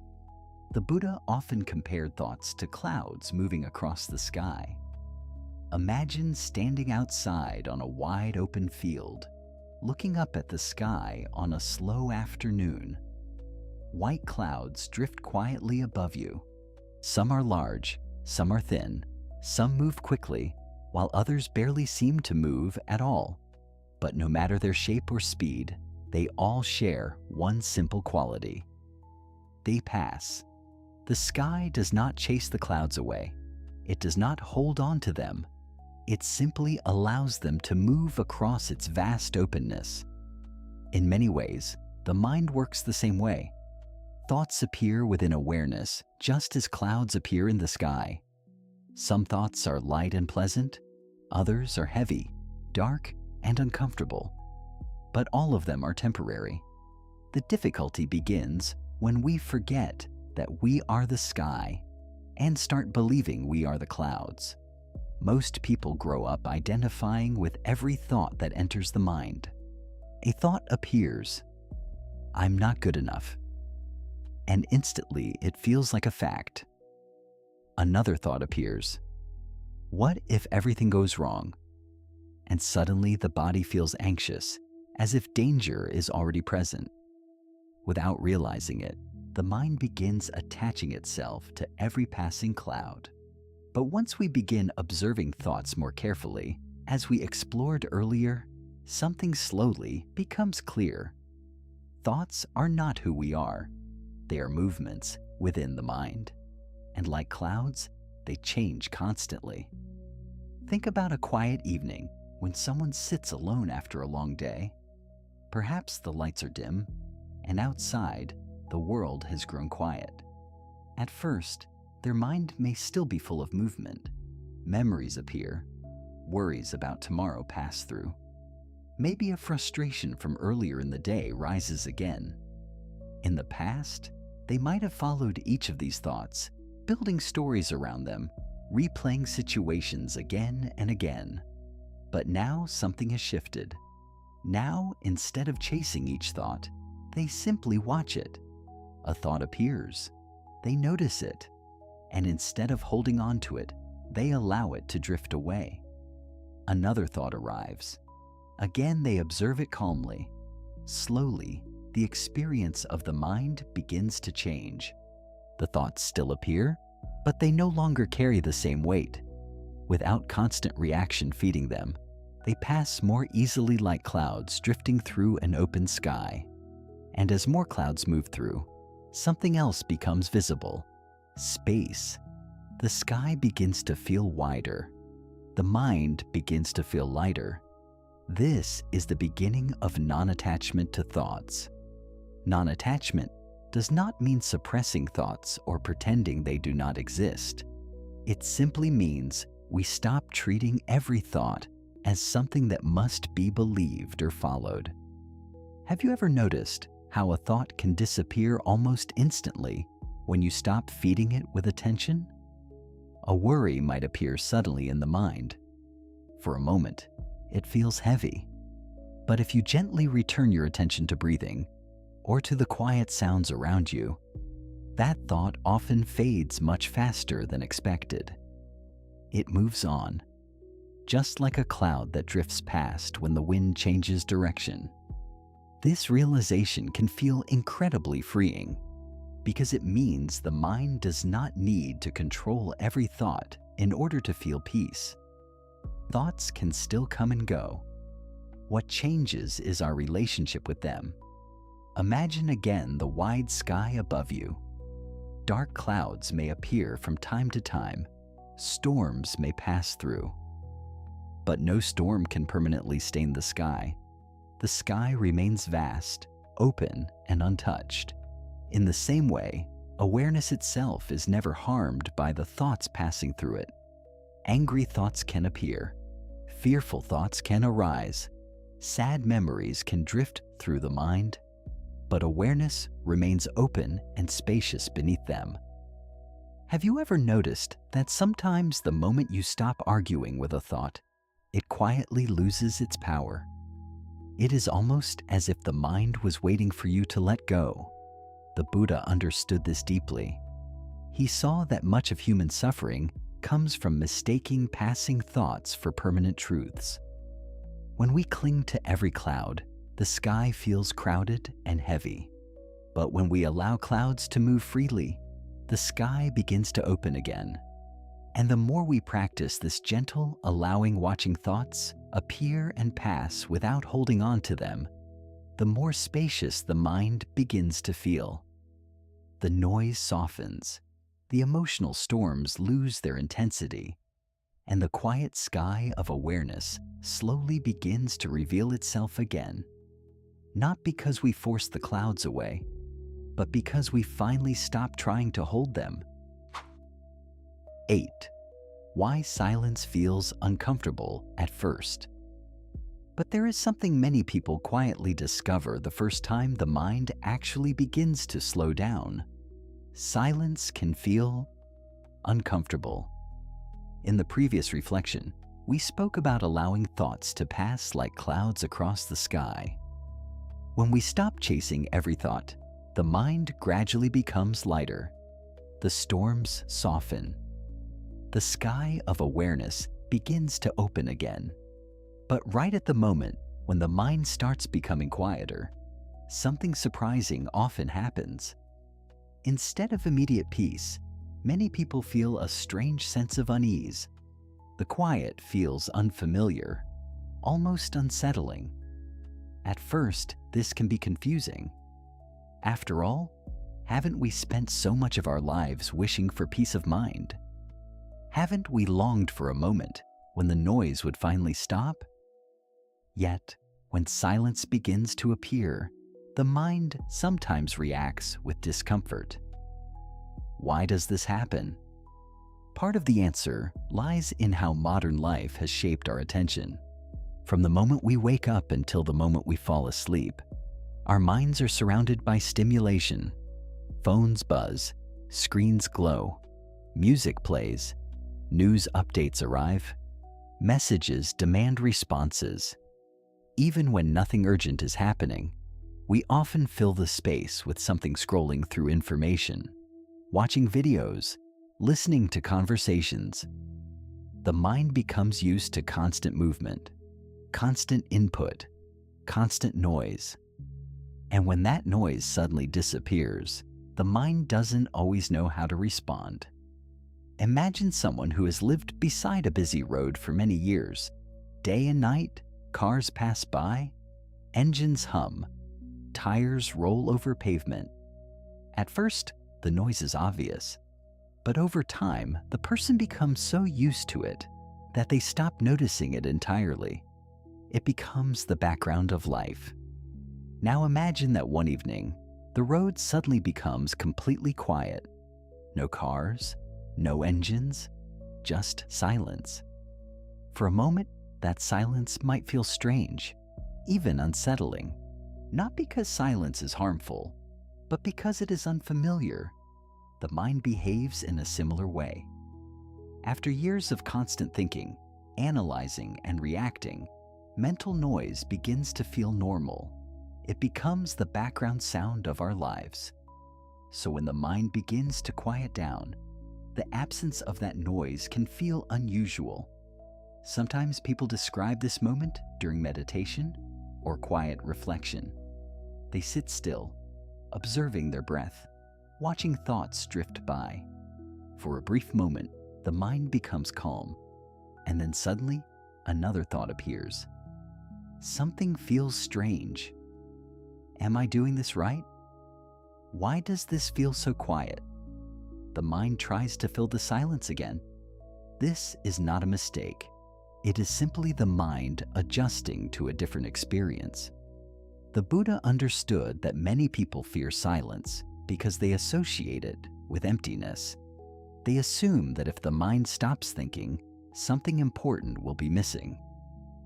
The Buddha often compared thoughts to clouds moving across the sky. Imagine standing outside on a wide open field, looking up at the sky on a slow afternoon. White clouds drift quietly above you. Some are large, some are thin, some move quickly, while others barely seem to move at all. But no matter their shape or speed, they all share one simple quality. They pass. The sky does not chase the clouds away. It does not hold on to them. It simply allows them to move across its vast openness. In many ways, the mind works the same way. Thoughts appear within awareness just as clouds appear in the sky. Some thoughts are light and pleasant, others are heavy, dark, and uncomfortable. But all of them are temporary. The difficulty begins when we forget that we are the sky and start believing we are the clouds. Most people grow up identifying with every thought that enters the mind. A thought appears, "I'm not good enough," and instantly it feels like a fact. Another thought appears, "What if everything goes wrong?" And suddenly the body feels anxious, as if danger is already present. Without realizing it, the mind begins attaching itself to every passing cloud. But once we begin observing thoughts more carefully, as we explored earlier, something slowly becomes clear. Thoughts are not who we are. They are movements within the mind. And like clouds, they change constantly. Think about a quiet evening when someone sits alone after a long day. Perhaps the lights are dim, and outside, the world has grown quiet. At first, their mind may still be full of movement. Memories appear. Worries about tomorrow pass through. Maybe a frustration from earlier in the day rises again. In the past, they might have followed each of these thoughts, building stories around them, replaying situations again and again. But now something has shifted. Now, instead of chasing each thought, they simply watch it. A thought appears. They notice it. and instead of holding on to it, they allow it to drift away. Another thought arrives. Again, they observe it calmly. Slowly, the experience of the mind begins to change. The thoughts still appear, but they no longer carry the same weight. Without constant reaction feeding them, they pass more easily like clouds drifting through an open sky. And as more clouds move through, something else becomes visible: space. The sky begins to feel wider. The mind begins to feel lighter. This is the beginning of non-attachment to thoughts. Non-attachment does not mean suppressing thoughts or pretending they do not exist. It simply means we stop treating every thought as something that must be believed or followed. Have you ever noticed how a thought can disappear almost instantly when you stop feeding it with attention? A worry might appear suddenly in the mind. For a moment, it feels heavy. But if you gently return your attention to breathing or to the quiet sounds around you, that thought often fades much faster than expected. It moves on, just like a cloud that drifts past when the wind changes direction. This realization can feel incredibly freeing because it means the mind does not need to control every thought in order to feel peace. Thoughts can still come and go. What changes is our relationship with them. Imagine again the wide sky above you. Dark clouds may appear from time to time. Storms may pass through. But no storm can permanently stain the sky. The sky remains vast, open, and untouched. In the same way, awareness itself is never harmed by the thoughts passing through it. Angry thoughts can appear. Fearful thoughts can arise. Sad memories can drift through the mind. But awareness remains open and spacious beneath them. Have you ever noticed that sometimes the moment you stop arguing with a thought, it quietly loses its power? It is almost as if the mind was waiting for you to let go. The Buddha understood this deeply. He saw that much of human suffering comes from mistaking passing thoughts for permanent truths. When we cling to every cloud, the sky feels crowded and heavy. But when we allow clouds to move freely, the sky begins to open again. And the more we practice this gentle, allowing watching thoughts appear and pass without holding on to them, the more spacious the mind begins to feel. The noise softens, the emotional storms lose their intensity, and the quiet sky of awareness slowly begins to reveal itself again. Not because we force the clouds away, but because we finally stop trying to hold them. 8. Why silence feels uncomfortable at first. But there is something many people quietly discover the first time the mind actually begins to slow down. Silence can feel uncomfortable. In the previous reflection, we spoke about allowing thoughts to pass like clouds across the sky. When we stop chasing every thought, the mind gradually becomes lighter. The storms soften. The sky of awareness begins to open again. But right at the moment when the mind starts becoming quieter, something surprising often happens. Instead of immediate peace, many people feel a strange sense of unease. The quiet feels unfamiliar, almost unsettling. At first, this can be confusing. After all, haven't we spent so much of our lives wishing for peace of mind? Haven't we longed for a moment when the noise would finally stop? Yet, when silence begins to appear, the mind sometimes reacts with discomfort. Why does this happen? Part of the answer lies in how modern life has shaped our attention. From the moment we wake up until the moment we fall asleep, our minds are surrounded by stimulation. Phones buzz, screens glow, music plays, news updates arrive, messages demand responses. Even when nothing urgent is happening, we often fill the space with something scrolling through information, watching videos, listening to conversations. The mind becomes used to constant movement, constant input, constant noise. And when that noise suddenly disappears, the mind doesn't always know how to respond. Imagine someone who has lived beside a busy road for many years. Day and night, cars pass by, engines hum, tires roll over pavement. At first, the noise is obvious, but over time, the person becomes so used to it that they stop noticing it entirely. It becomes the background of life. Now imagine that one evening, the road suddenly becomes completely quiet. No cars, no engines, just silence. For a moment, that silence might feel strange, even unsettling, not because silence is harmful, but because it is unfamiliar. The mind behaves in a similar way. After years of constant thinking, analyzing, and reacting, mental noise begins to feel normal. It becomes the background sound of our lives. So when the mind begins to quiet down, the absence of that noise can feel unusual. Sometimes people describe this moment during meditation or quiet reflection. They sit still, observing their breath, watching thoughts drift by. For a brief moment, the mind becomes calm, and then suddenly, another thought appears. Something feels strange. Am I doing this right? Why does this feel so quiet? The mind tries to fill the silence again. This is not a mistake. It is simply the mind adjusting to a different experience. The Buddha understood that many people fear silence because they associate it with emptiness. They assume that if the mind stops thinking, something important will be missing.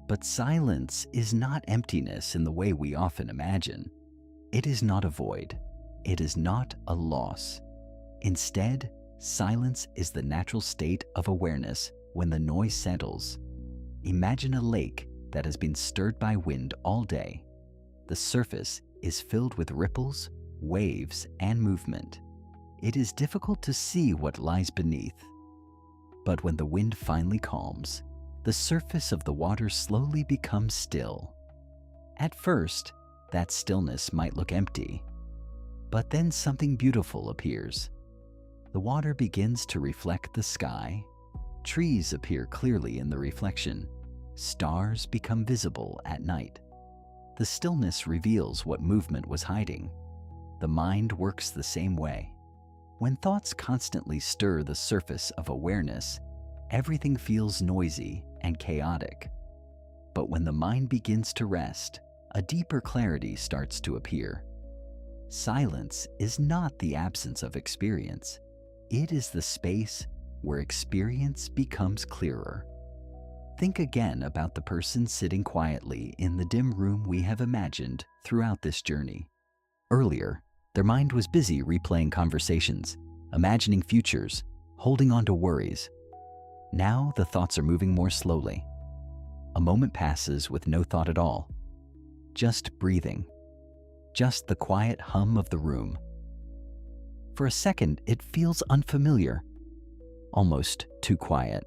But silence is not emptiness in the way we often imagine. It is not a void. It is not a loss. Instead, silence is the natural state of awareness when the noise settles. Imagine a lake that has been stirred by wind all day. The surface is filled with ripples, waves, and movement. It is difficult to see what lies beneath. But when the wind finally calms, the surface of the water slowly becomes still. At first, that stillness might look empty, but then something beautiful appears. The water begins to reflect the sky. Trees appear clearly in the reflection. Stars become visible at night. The stillness reveals what movement was hiding. The mind works the same way. When thoughts constantly stir the surface of awareness, everything feels noisy and chaotic. But when the mind begins to rest, a deeper clarity starts to appear. Silence is not the absence of experience. It is the space where experience becomes clearer. Think again about the person sitting quietly in the dim room we have imagined throughout this journey. Earlier, their mind was busy replaying conversations, imagining futures, holding on to worries. Now the thoughts are moving more slowly. A moment passes with no thought at all. Just breathing. Just the quiet hum of the room. For a second, it feels unfamiliar, almost too quiet.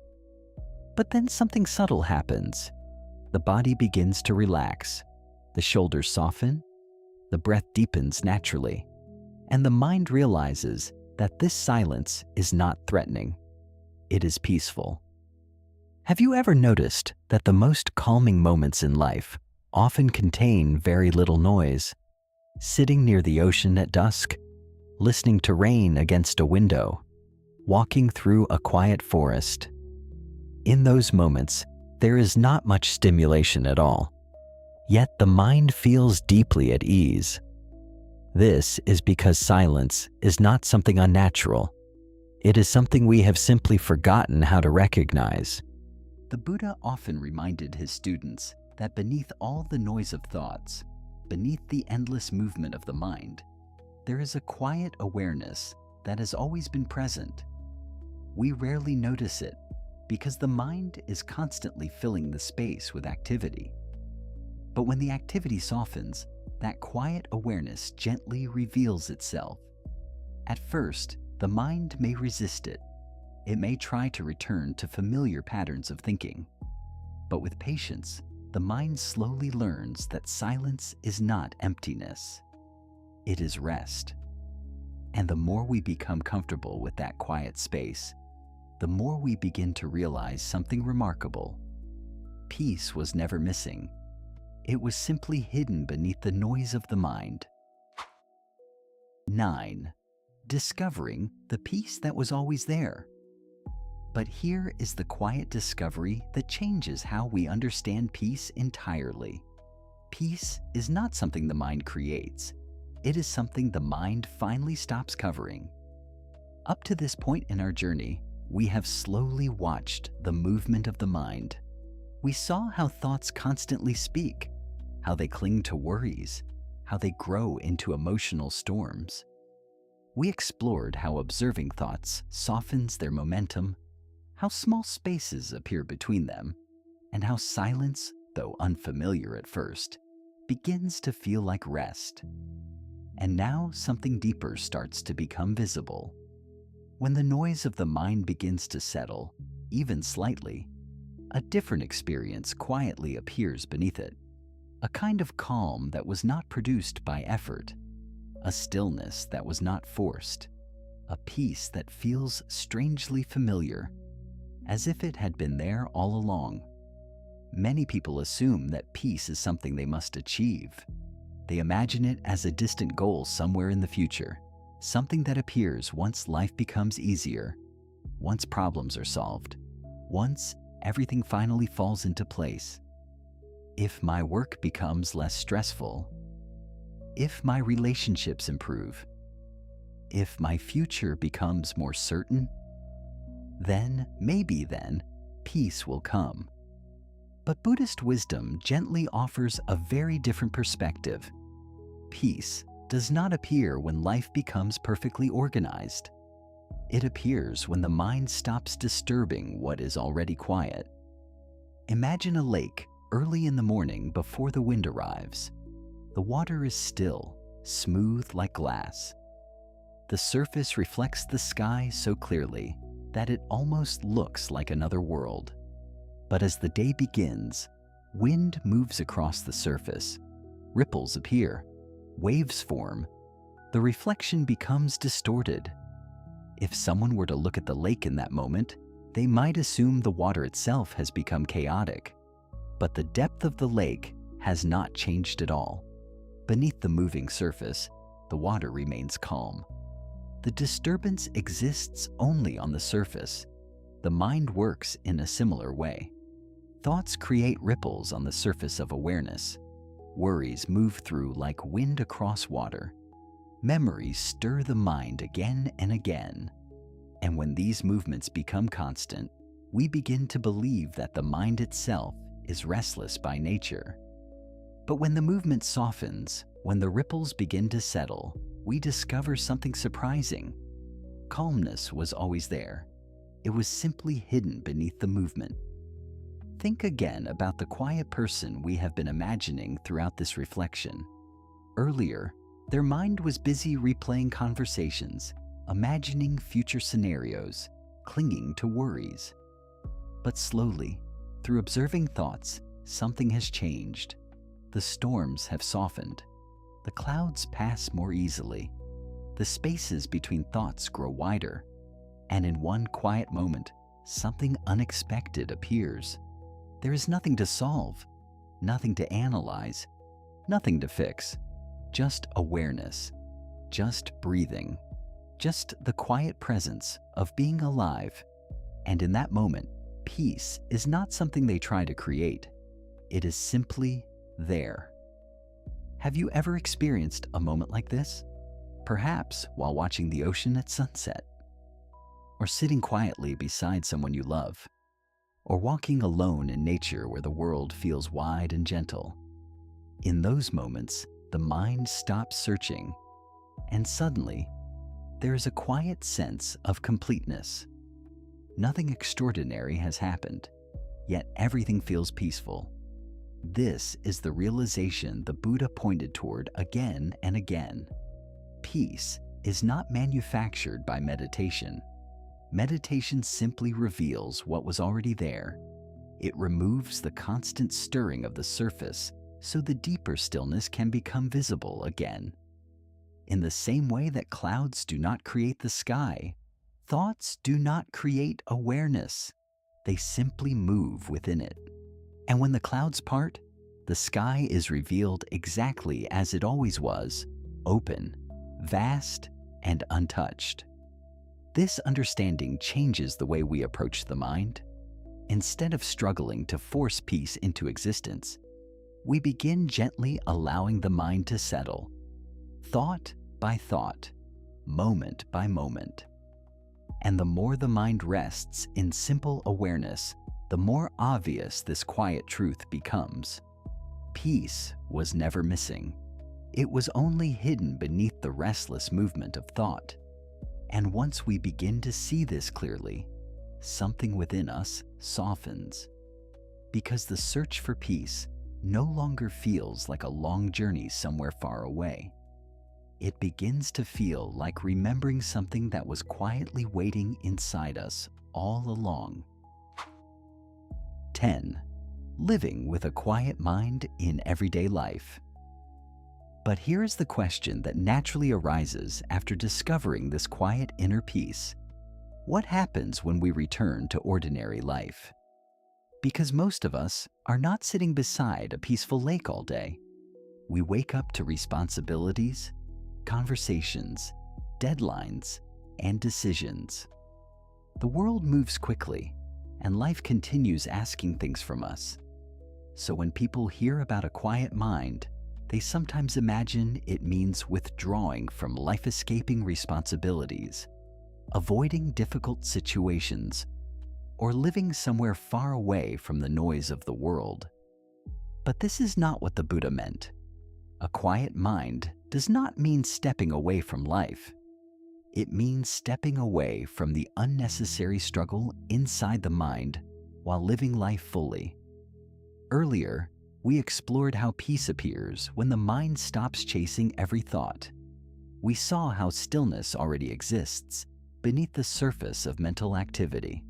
But then something subtle happens. The body begins to relax. The shoulders soften. The breath deepens naturally. And the mind realizes that this silence is not threatening. It is peaceful. Have you ever noticed that the most calming moments in life often contain very little noise? Sitting near the ocean at dusk, listening to rain against a window, walking through a quiet forest. In those moments, there is not much stimulation at all. Yet the mind feels deeply at ease. This is because silence is not something unnatural. It is something we have simply forgotten how to recognize. The Buddha often reminded his students that beneath all the noise of thoughts, beneath the endless movement of the mind, there is a quiet awareness that has always been present. We rarely notice it because the mind is constantly filling the space with activity. But when the activity softens, that quiet awareness gently reveals itself. At first, the mind may resist it, it may try to return to familiar patterns of thinking. But with patience, the mind slowly learns that silence is not emptiness. It is rest. And the more we become comfortable with that quiet space, the more we begin to realize something remarkable. Peace was never missing. It was simply hidden beneath the noise of the mind. 9. Discovering the peace that was always there. But here is the quiet discovery that changes how we understand peace entirely. Peace is not something the mind creates. It is something the mind finally stops covering. Up to this point in our journey, we have slowly watched the movement of the mind. We saw how thoughts constantly speak, how they cling to worries, how they grow into emotional storms. We explored how observing thoughts softens their momentum, how small spaces appear between them, and how silence, though unfamiliar at first, begins to feel like rest. And now something deeper starts to become visible. When the noise of the mind begins to settle, even slightly, a different experience quietly appears beneath it. A kind of calm that was not produced by effort, a stillness that was not forced, a peace that feels strangely familiar, as if it had been there all along. Many people assume that peace is something they must achieve. They imagine it as a distant goal somewhere in the future, something that appears once life becomes easier, once problems are solved, once everything finally falls into place. If my work becomes less stressful, if my relationships improve, if my future becomes more certain, then, maybe then, peace will come. But Buddhist wisdom gently offers a very different perspective. Peace does not appear when life becomes perfectly organized. It appears when the mind stops disturbing what is already quiet. Imagine a lake early in the morning before the wind arrives. The water is still, smooth like glass. The surface reflects the sky so clearly that it almost looks like another world. But as the day begins, wind moves across the surface, ripples appear, waves form, the reflection becomes distorted. If someone were to look at the lake in that moment, they might assume the water itself has become chaotic. But the depth of the lake has not changed at all. Beneath the moving surface, the water remains calm. The disturbance exists only on the surface. The mind works in a similar way. Thoughts create ripples on the surface of awareness. Worries move through like wind across water. Memories stir the mind again and again. And when these movements become constant, we begin to believe that the mind itself is restless by nature. But when the movement softens, when the ripples begin to settle, we discover something surprising. Calmness was always there. It was simply hidden beneath the movement. Think again about the quiet person we have been imagining throughout this reflection. Earlier, their mind was busy replaying conversations, imagining future scenarios, clinging to worries. But slowly, through observing thoughts, something has changed. The storms have softened. The clouds pass more easily. The spaces between thoughts grow wider. And in one quiet moment, something unexpected appears. There is nothing to solve, nothing to analyze, nothing to fix. Just awareness, just breathing, just the quiet presence of being alive. And in that moment, peace is not something they try to create. It is simply there. Have you ever experienced a moment like this? Perhaps while watching the ocean at sunset, or sitting quietly beside someone you love, or walking alone in nature where the world feels wide and gentle. In those moments, the mind stops searching, and suddenly, there is a quiet sense of completeness. Nothing extraordinary has happened, yet everything feels peaceful. This is the realization the Buddha pointed toward again and again. Peace is not manufactured by meditation. meditation simply reveals what was already there. It removes the constant stirring of the surface so the deeper stillness can become visible again. In the same way that clouds do not create the sky, thoughts do not create awareness. They simply move within it. And when the clouds part, the sky is revealed exactly as it always was, open, vast, and untouched. This understanding changes the way we approach the mind. Instead of struggling to force peace into existence, we begin gently allowing the mind to settle, thought by thought, moment by moment. And the more the mind rests in simple awareness, the more obvious this quiet truth becomes. Peace was never missing. It was only hidden beneath the restless movement of thought. And once we begin to see this clearly, something within us softens. Because the search for peace no longer feels like a long journey somewhere far away. It begins to feel like remembering something that was quietly waiting inside us all along. 10. Living with a quiet mind in everyday life. But here is the question that naturally arises after discovering this quiet inner peace. What happens when we return to ordinary life? Because most of us are not sitting beside a peaceful lake all day. We wake up to responsibilities, conversations, deadlines, and decisions. The world moves quickly, and life continues asking things from us. So when people hear about a quiet mind, they sometimes imagine it means withdrawing from life-escaping responsibilities, avoiding difficult situations, or living somewhere far away from the noise of the world. But this is not what the Buddha meant. A quiet mind does not mean stepping away from life. It means stepping away from the unnecessary struggle inside the mind while living life fully. Earlier, we explored how peace appears when the mind stops chasing every thought. We saw how stillness already exists beneath the surface of mental activity.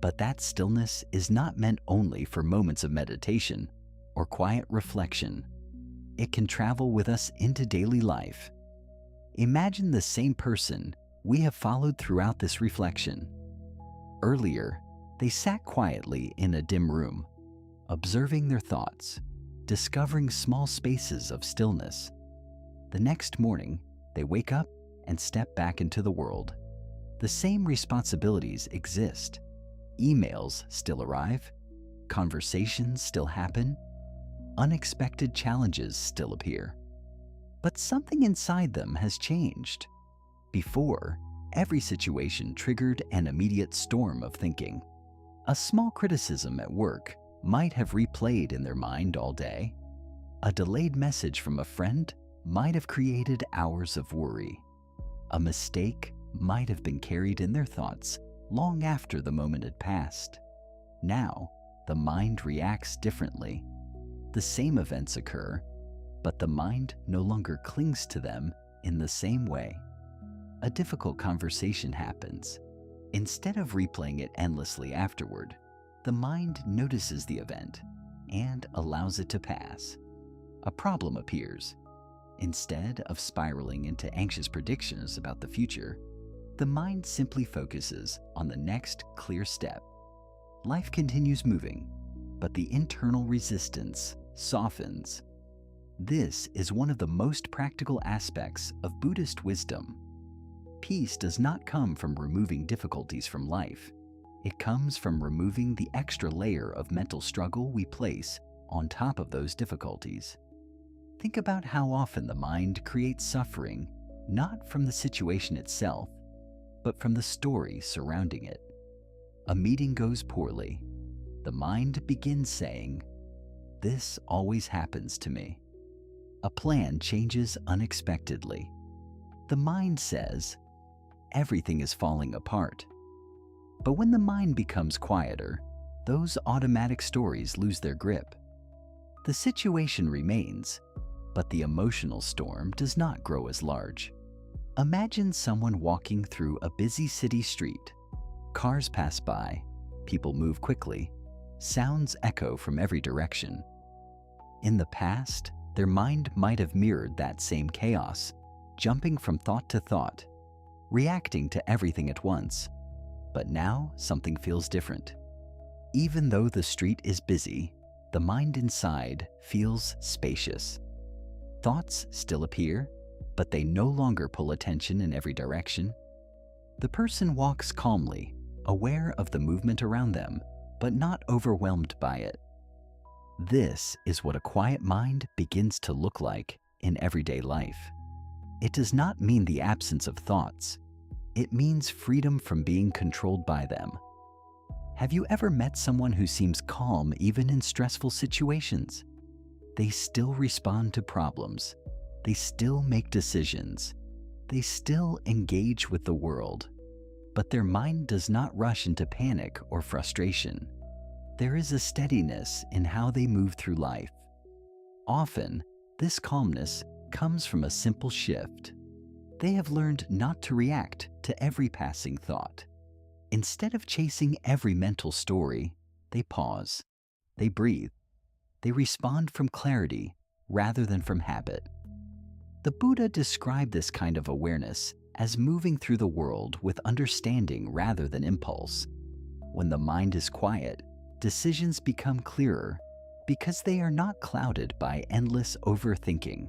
But that stillness is not meant only for moments of meditation or quiet reflection. It can travel with us into daily life. Imagine the same person we have followed throughout this reflection. Earlier, they sat quietly in a dim room, observing their thoughts, discovering small spaces of stillness. The next morning, they wake up and step back into the world. The same responsibilities exist. Emails still arrive, conversations still happen, unexpected challenges still appear. But something inside them has changed. Before, every situation triggered an immediate storm of thinking. A small criticism at work might have replayed in their mind all day. A delayed message from a friend might have created hours of worry. A mistake might have been carried in their thoughts long after the moment had passed. Now, the mind reacts differently. The same events occur, but the mind no longer clings to them in the same way. A difficult conversation happens. Instead of replaying it endlessly afterward, the mind notices the event and allows it to pass. A problem appears. Instead of spiraling into anxious predictions about the future, the mind simply focuses on the next clear step. Life continues moving, but the internal resistance softens. This is one of the most practical aspects of Buddhist wisdom. Peace does not come from removing difficulties from life. It comes from removing the extra layer of mental struggle we place on top of those difficulties. Think about how often the mind creates suffering, not from the situation itself, but from the story surrounding it. A meeting goes poorly. The mind begins saying, "This always happens to me." A plan changes unexpectedly. The mind says, "Everything is falling apart." But when the mind becomes quieter, those automatic stories lose their grip. The situation remains, but the emotional storm does not grow as large. Imagine someone walking through a busy city street. Cars pass by, people move quickly, sounds echo from every direction. In the past, their mind might have mirrored that same chaos, jumping from thought to thought, reacting to everything at once. But now, something feels different. Even though the street is busy, the mind inside feels spacious. Thoughts still appear, but they no longer pull attention in every direction. The person walks calmly, aware of the movement around them, but not overwhelmed by it. This is what a quiet mind begins to look like in everyday life. It does not mean the absence of thoughts. It means freedom from being controlled by them. Have you ever met someone who seems calm even in stressful situations? They still respond to problems. They still make decisions. They still engage with the world. But their mind does not rush into panic or frustration. There is a steadiness in how they move through life. Often, this calmness comes from a simple shift. They have learned not to react to every passing thought. Instead of chasing every mental story, they pause, they breathe, they respond from clarity rather than from habit. The Buddha described this kind of awareness as moving through the world with understanding rather than impulse. When the mind is quiet, decisions become clearer because they are not clouded by endless overthinking.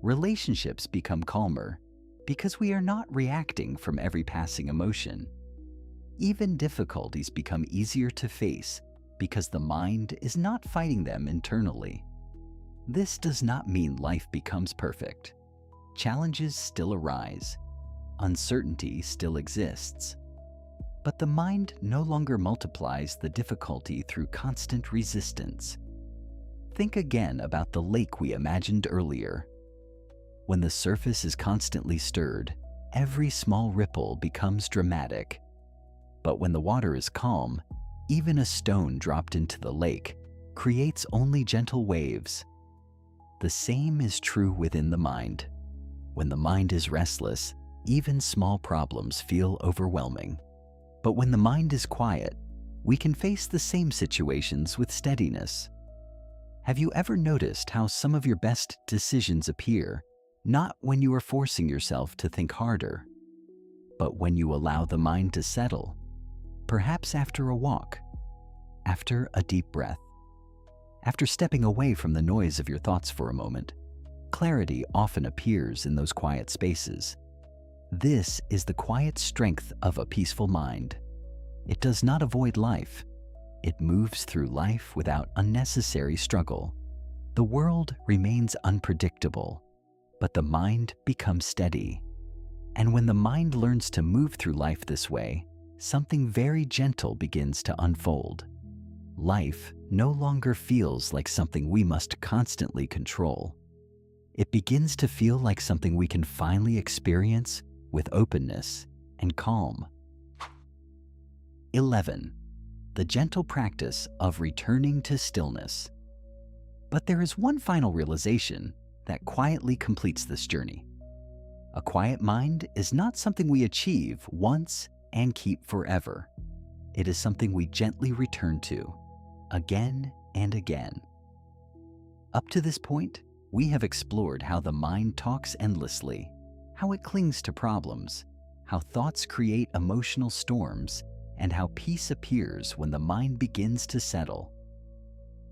Relationships become calmer because we are not reacting from every passing emotion. Even difficulties become easier to face because the mind is not fighting them internally. This does not mean life becomes perfect. Challenges still arise. Uncertainty still exists. But the mind no longer multiplies the difficulty through constant resistance. Think again about the lake we imagined earlier. When the surface is constantly stirred, every small ripple becomes dramatic. But when the water is calm, even a stone dropped into the lake creates only gentle waves. The same is true within the mind. When the mind is restless, even small problems feel overwhelming. But when the mind is quiet, we can face the same situations with steadiness. Have you ever noticed how some of your best decisions appear not when you are forcing yourself to think harder, but when you allow the mind to settle? Perhaps after a walk, after a deep breath, after stepping away from the noise of your thoughts for a moment. Clarity often appears in those quiet spaces. This is the quiet strength of a peaceful mind. It does not avoid life. It moves through life without unnecessary struggle. The world remains unpredictable, but the mind becomes steady. And when the mind learns to move through life this way, something very gentle begins to unfold. Life no longer feels like something we must constantly control. It begins to feel like something we can finally experience with openness and calm. 11. The gentle practice of returning to stillness. But there is one final realization that quietly completes this journey. A quiet mind is not something we achieve once and keep forever. It is something we gently return to, again and again. Up to this point, we have explored how the mind talks endlessly, how it clings to problems, how thoughts create emotional storms, and how peace appears when the mind begins to settle.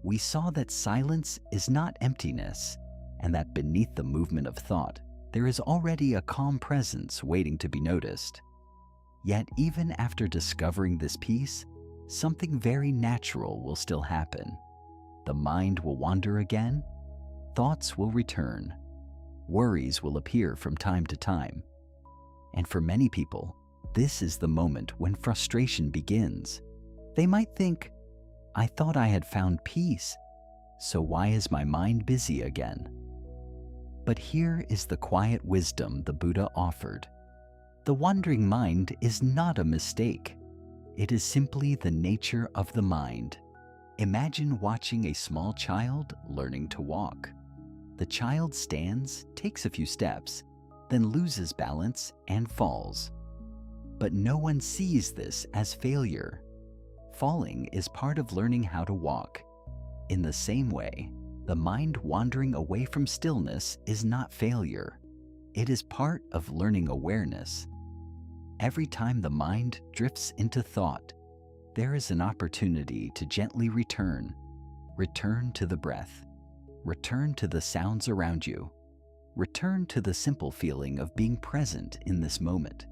We saw that silence is not emptiness, and that beneath the movement of thought, there is already a calm presence waiting to be noticed. Yet even after discovering this peace, something very natural will still happen. The mind will wander again, thoughts will return, worries will appear from time to time. And for many people, this is the moment when frustration begins. They might think, I thought I had found peace, so why is my mind busy again? But here is the quiet wisdom the Buddha offered. The wandering mind is not a mistake. It is simply the nature of the mind. Imagine watching a small child learning to walk. The child stands, takes a few steps, then loses balance and falls. But no one sees this as failure. Falling is part of learning how to walk. In the same way, the mind wandering away from stillness is not failure. It is part of learning awareness. Every time the mind drifts into thought, there is an opportunity to gently return. Return to the breath. Return to the sounds around you. Return to the simple feeling of being present in this moment,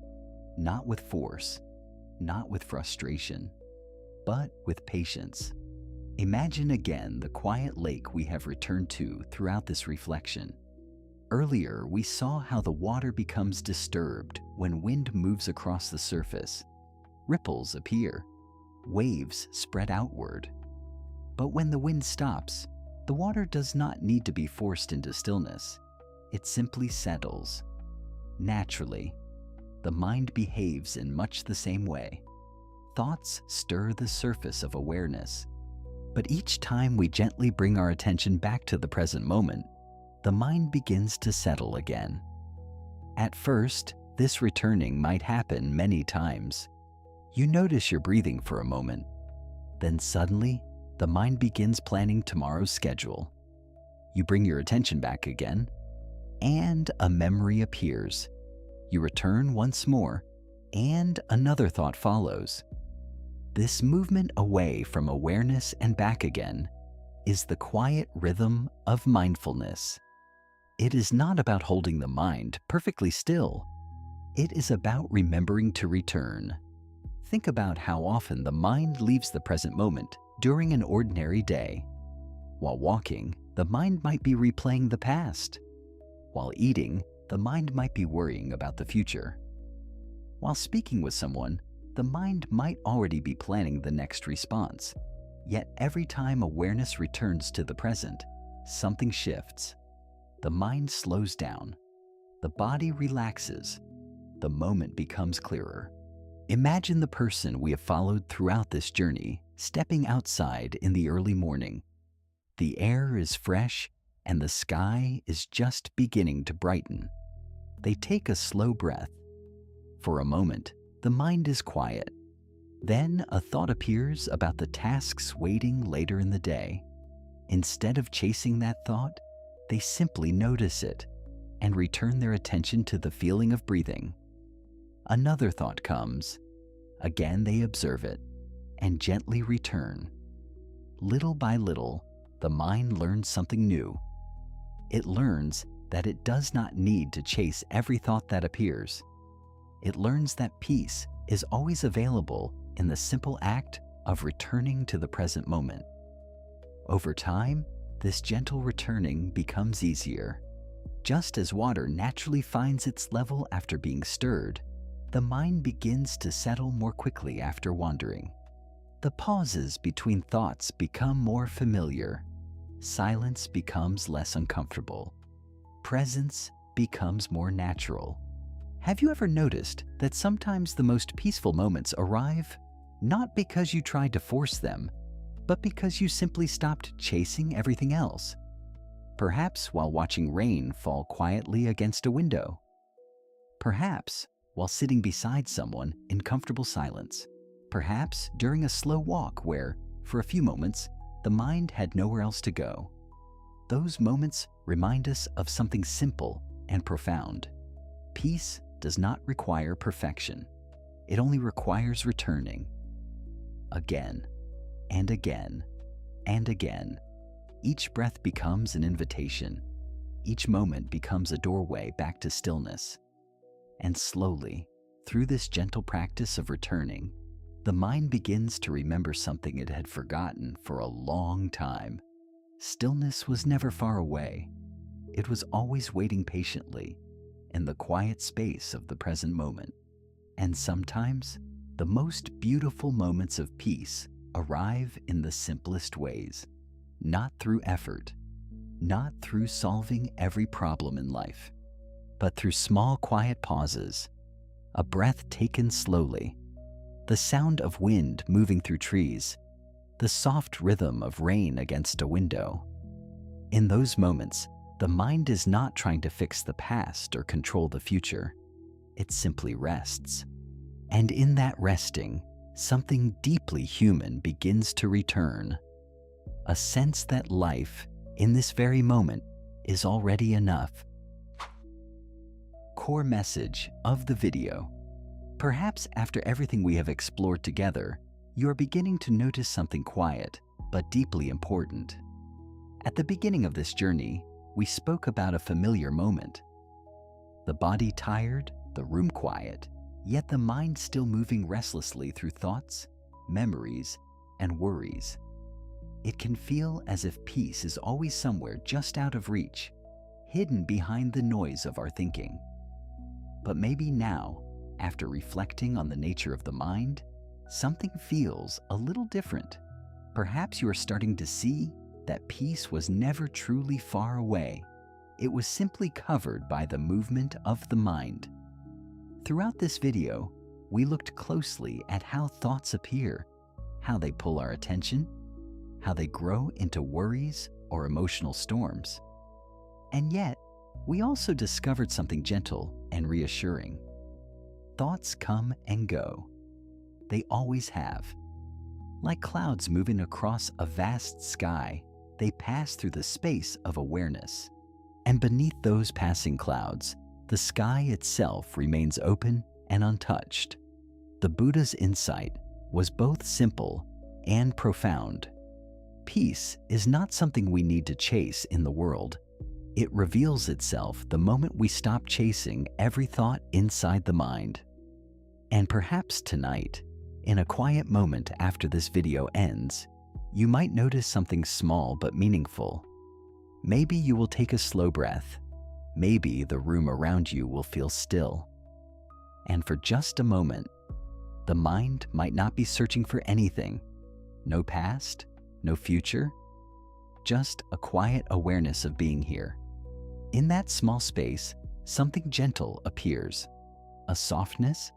not with force, not with frustration, but with patience. Imagine again the quiet lake we have returned to throughout this reflection. Earlier, we saw how the water becomes disturbed when wind moves across the surface. Ripples appear, waves spread outward. But when the wind stops, the water does not need to be forced into stillness. It simply settles. Naturally, the mind behaves in much the same way. Thoughts stir the surface of awareness. But each time we gently bring our attention back to the present moment, the mind begins to settle again. At first, this returning might happen many times. You notice your breathing for a moment. Then suddenly, the mind begins planning tomorrow's schedule. You bring your attention back again, and a memory appears. You return once more, and another thought follows. This movement away from awareness and back again is the quiet rhythm of mindfulness. It is not about holding the mind perfectly still. It is about remembering to return. Think about how often the mind leaves the present moment during an ordinary day. While walking, the mind might be replaying the past. While eating, the mind might be worrying about the future. While speaking with someone, the mind might already be planning the next response. Yet every time awareness returns to the present, something shifts. The mind slows down. The body relaxes. The moment becomes clearer. Imagine the person we have followed throughout this journey stepping outside in the early morning. The air is fresh and the sky is just beginning to brighten. They take a slow breath. For a moment, the mind is quiet. Then a thought appears about the tasks waiting later in the day. Instead of chasing that thought, they simply notice it and return their attention to the feeling of breathing. Another thought comes. Again they observe it and gently return. Little by little, the mind learns something new. It learns that it does not need to chase every thought that appears. It learns that peace is always available in the simple act of returning to the present moment. Over time, this gentle returning becomes easier. Just as water naturally finds its level after being stirred, the mind begins to settle more quickly after wandering. The pauses between thoughts become more familiar. Silence becomes less uncomfortable. Presence becomes more natural. Have you ever noticed that sometimes the most peaceful moments arrive not because you tried to force them, but because you simply stopped chasing everything else? Perhaps while watching rain fall quietly against a window. Perhaps while sitting beside someone in comfortable silence. Perhaps during a slow walk where, for a few moments, the mind had nowhere else to go. Those moments remind us of something simple and profound. Peace does not require perfection. It only requires returning. Again, and again, and again. Each breath becomes an invitation. Each moment becomes a doorway back to stillness. And slowly, through this gentle practice of returning, the mind begins to remember something it had forgotten for a long time. Stillness was never far away. It was always waiting patiently in the quiet space of the present moment. And sometimes, the most beautiful moments of peace arrive in the simplest ways. Not through effort, not through solving every problem in life, but through small quiet pauses, a breath taken slowly, the sound of wind moving through trees, the soft rhythm of rain against a window. In those moments, the mind is not trying to fix the past or control the future. It simply rests. And in that resting, something deeply human begins to return. A sense that life, in this very moment, is already enough. Core message of the video. Perhaps after everything we have explored together, you are beginning to notice something quiet, but deeply important. At the beginning of this journey, we spoke about a familiar moment. The body tired, the room quiet, yet the mind still moving restlessly through thoughts, memories, and worries. It can feel as if peace is always somewhere just out of reach, hidden behind the noise of our thinking. But maybe now, after reflecting on the nature of the mind, something feels a little different. Perhaps you are starting to see that peace was never truly far away. It was simply covered by the movement of the mind. Throughout this video, we looked closely at how thoughts appear, how they pull our attention, how they grow into worries or emotional storms. And yet, we also discovered something gentle and reassuring. Thoughts come and go. They always have. Like clouds moving across a vast sky, they pass through the space of awareness. And beneath those passing clouds, the sky itself remains open and untouched. The Buddha's insight was both simple and profound. Peace is not something we need to chase in the world. It reveals itself the moment we stop chasing every thought inside the mind. And perhaps tonight, in a quiet moment after this video ends, you might notice something small but meaningful. Maybe you will take a slow breath. Maybe the room around you will feel still. And for just a moment, the mind might not be searching for anything. No past, no future, just a quiet awareness of being here. In that small space, something gentle appears, a softness,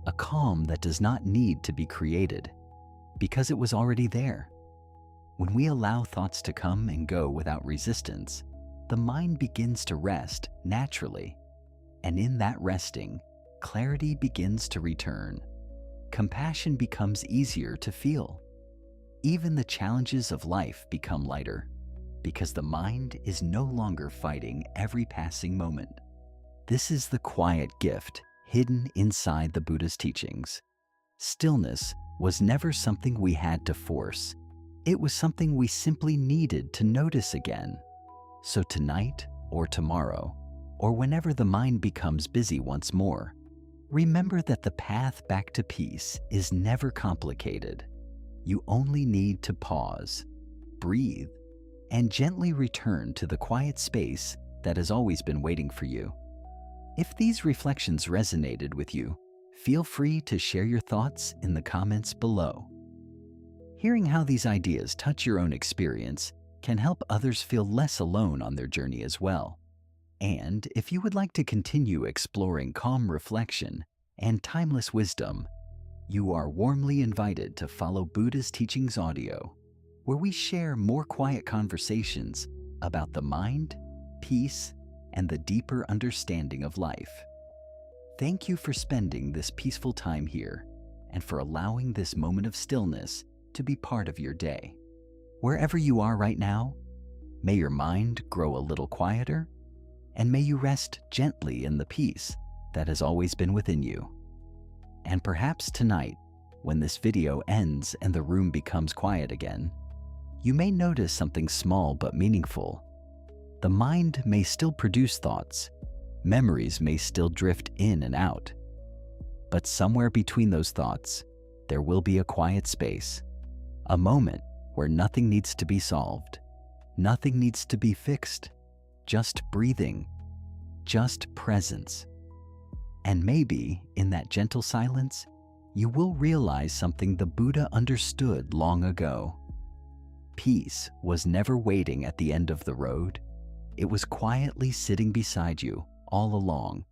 a calm that does not need to be created, because it was already there. When we allow thoughts to come and go without resistance, the mind begins to rest naturally, and in that resting, clarity begins to return. Compassion becomes easier to feel. Even the challenges of life become lighter, because the mind is no longer fighting every passing moment. This is the quiet gift hidden inside the Buddha's teachings. Stillness was never something we had to force. It was something we simply needed to notice again. So tonight or tomorrow, or whenever the mind becomes busy once more, remember that the path back to peace is never complicated. You only need to pause, breathe, and gently return to the quiet space that has always been waiting for you. If these reflections resonated with you, feel free to share your thoughts in the comments below. Hearing how these ideas touch your own experience can help others feel less alone on their journey as well. And if you would like to continue exploring calm reflection and timeless wisdom, you are warmly invited to follow Buddha's Teachings Audio, where we share more quiet conversations about the mind, peace, and the deeper understanding of life. Thank you for spending this peaceful time here and for allowing this moment of stillness to be part of your day. Wherever you are right now, may your mind grow a little quieter, and may you rest gently in the peace that has always been within you. And perhaps tonight, when this video ends and the room becomes quiet again, you may notice something small but meaningful. The mind may still produce thoughts, memories may still drift in and out, but somewhere between those thoughts, there will be a quiet space, a moment where nothing needs to be solved, nothing needs to be fixed, just breathing, just presence. And maybe in that gentle silence, you will realize something the Buddha understood long ago. Peace was never waiting at the end of the road. It was quietly sitting beside you all along.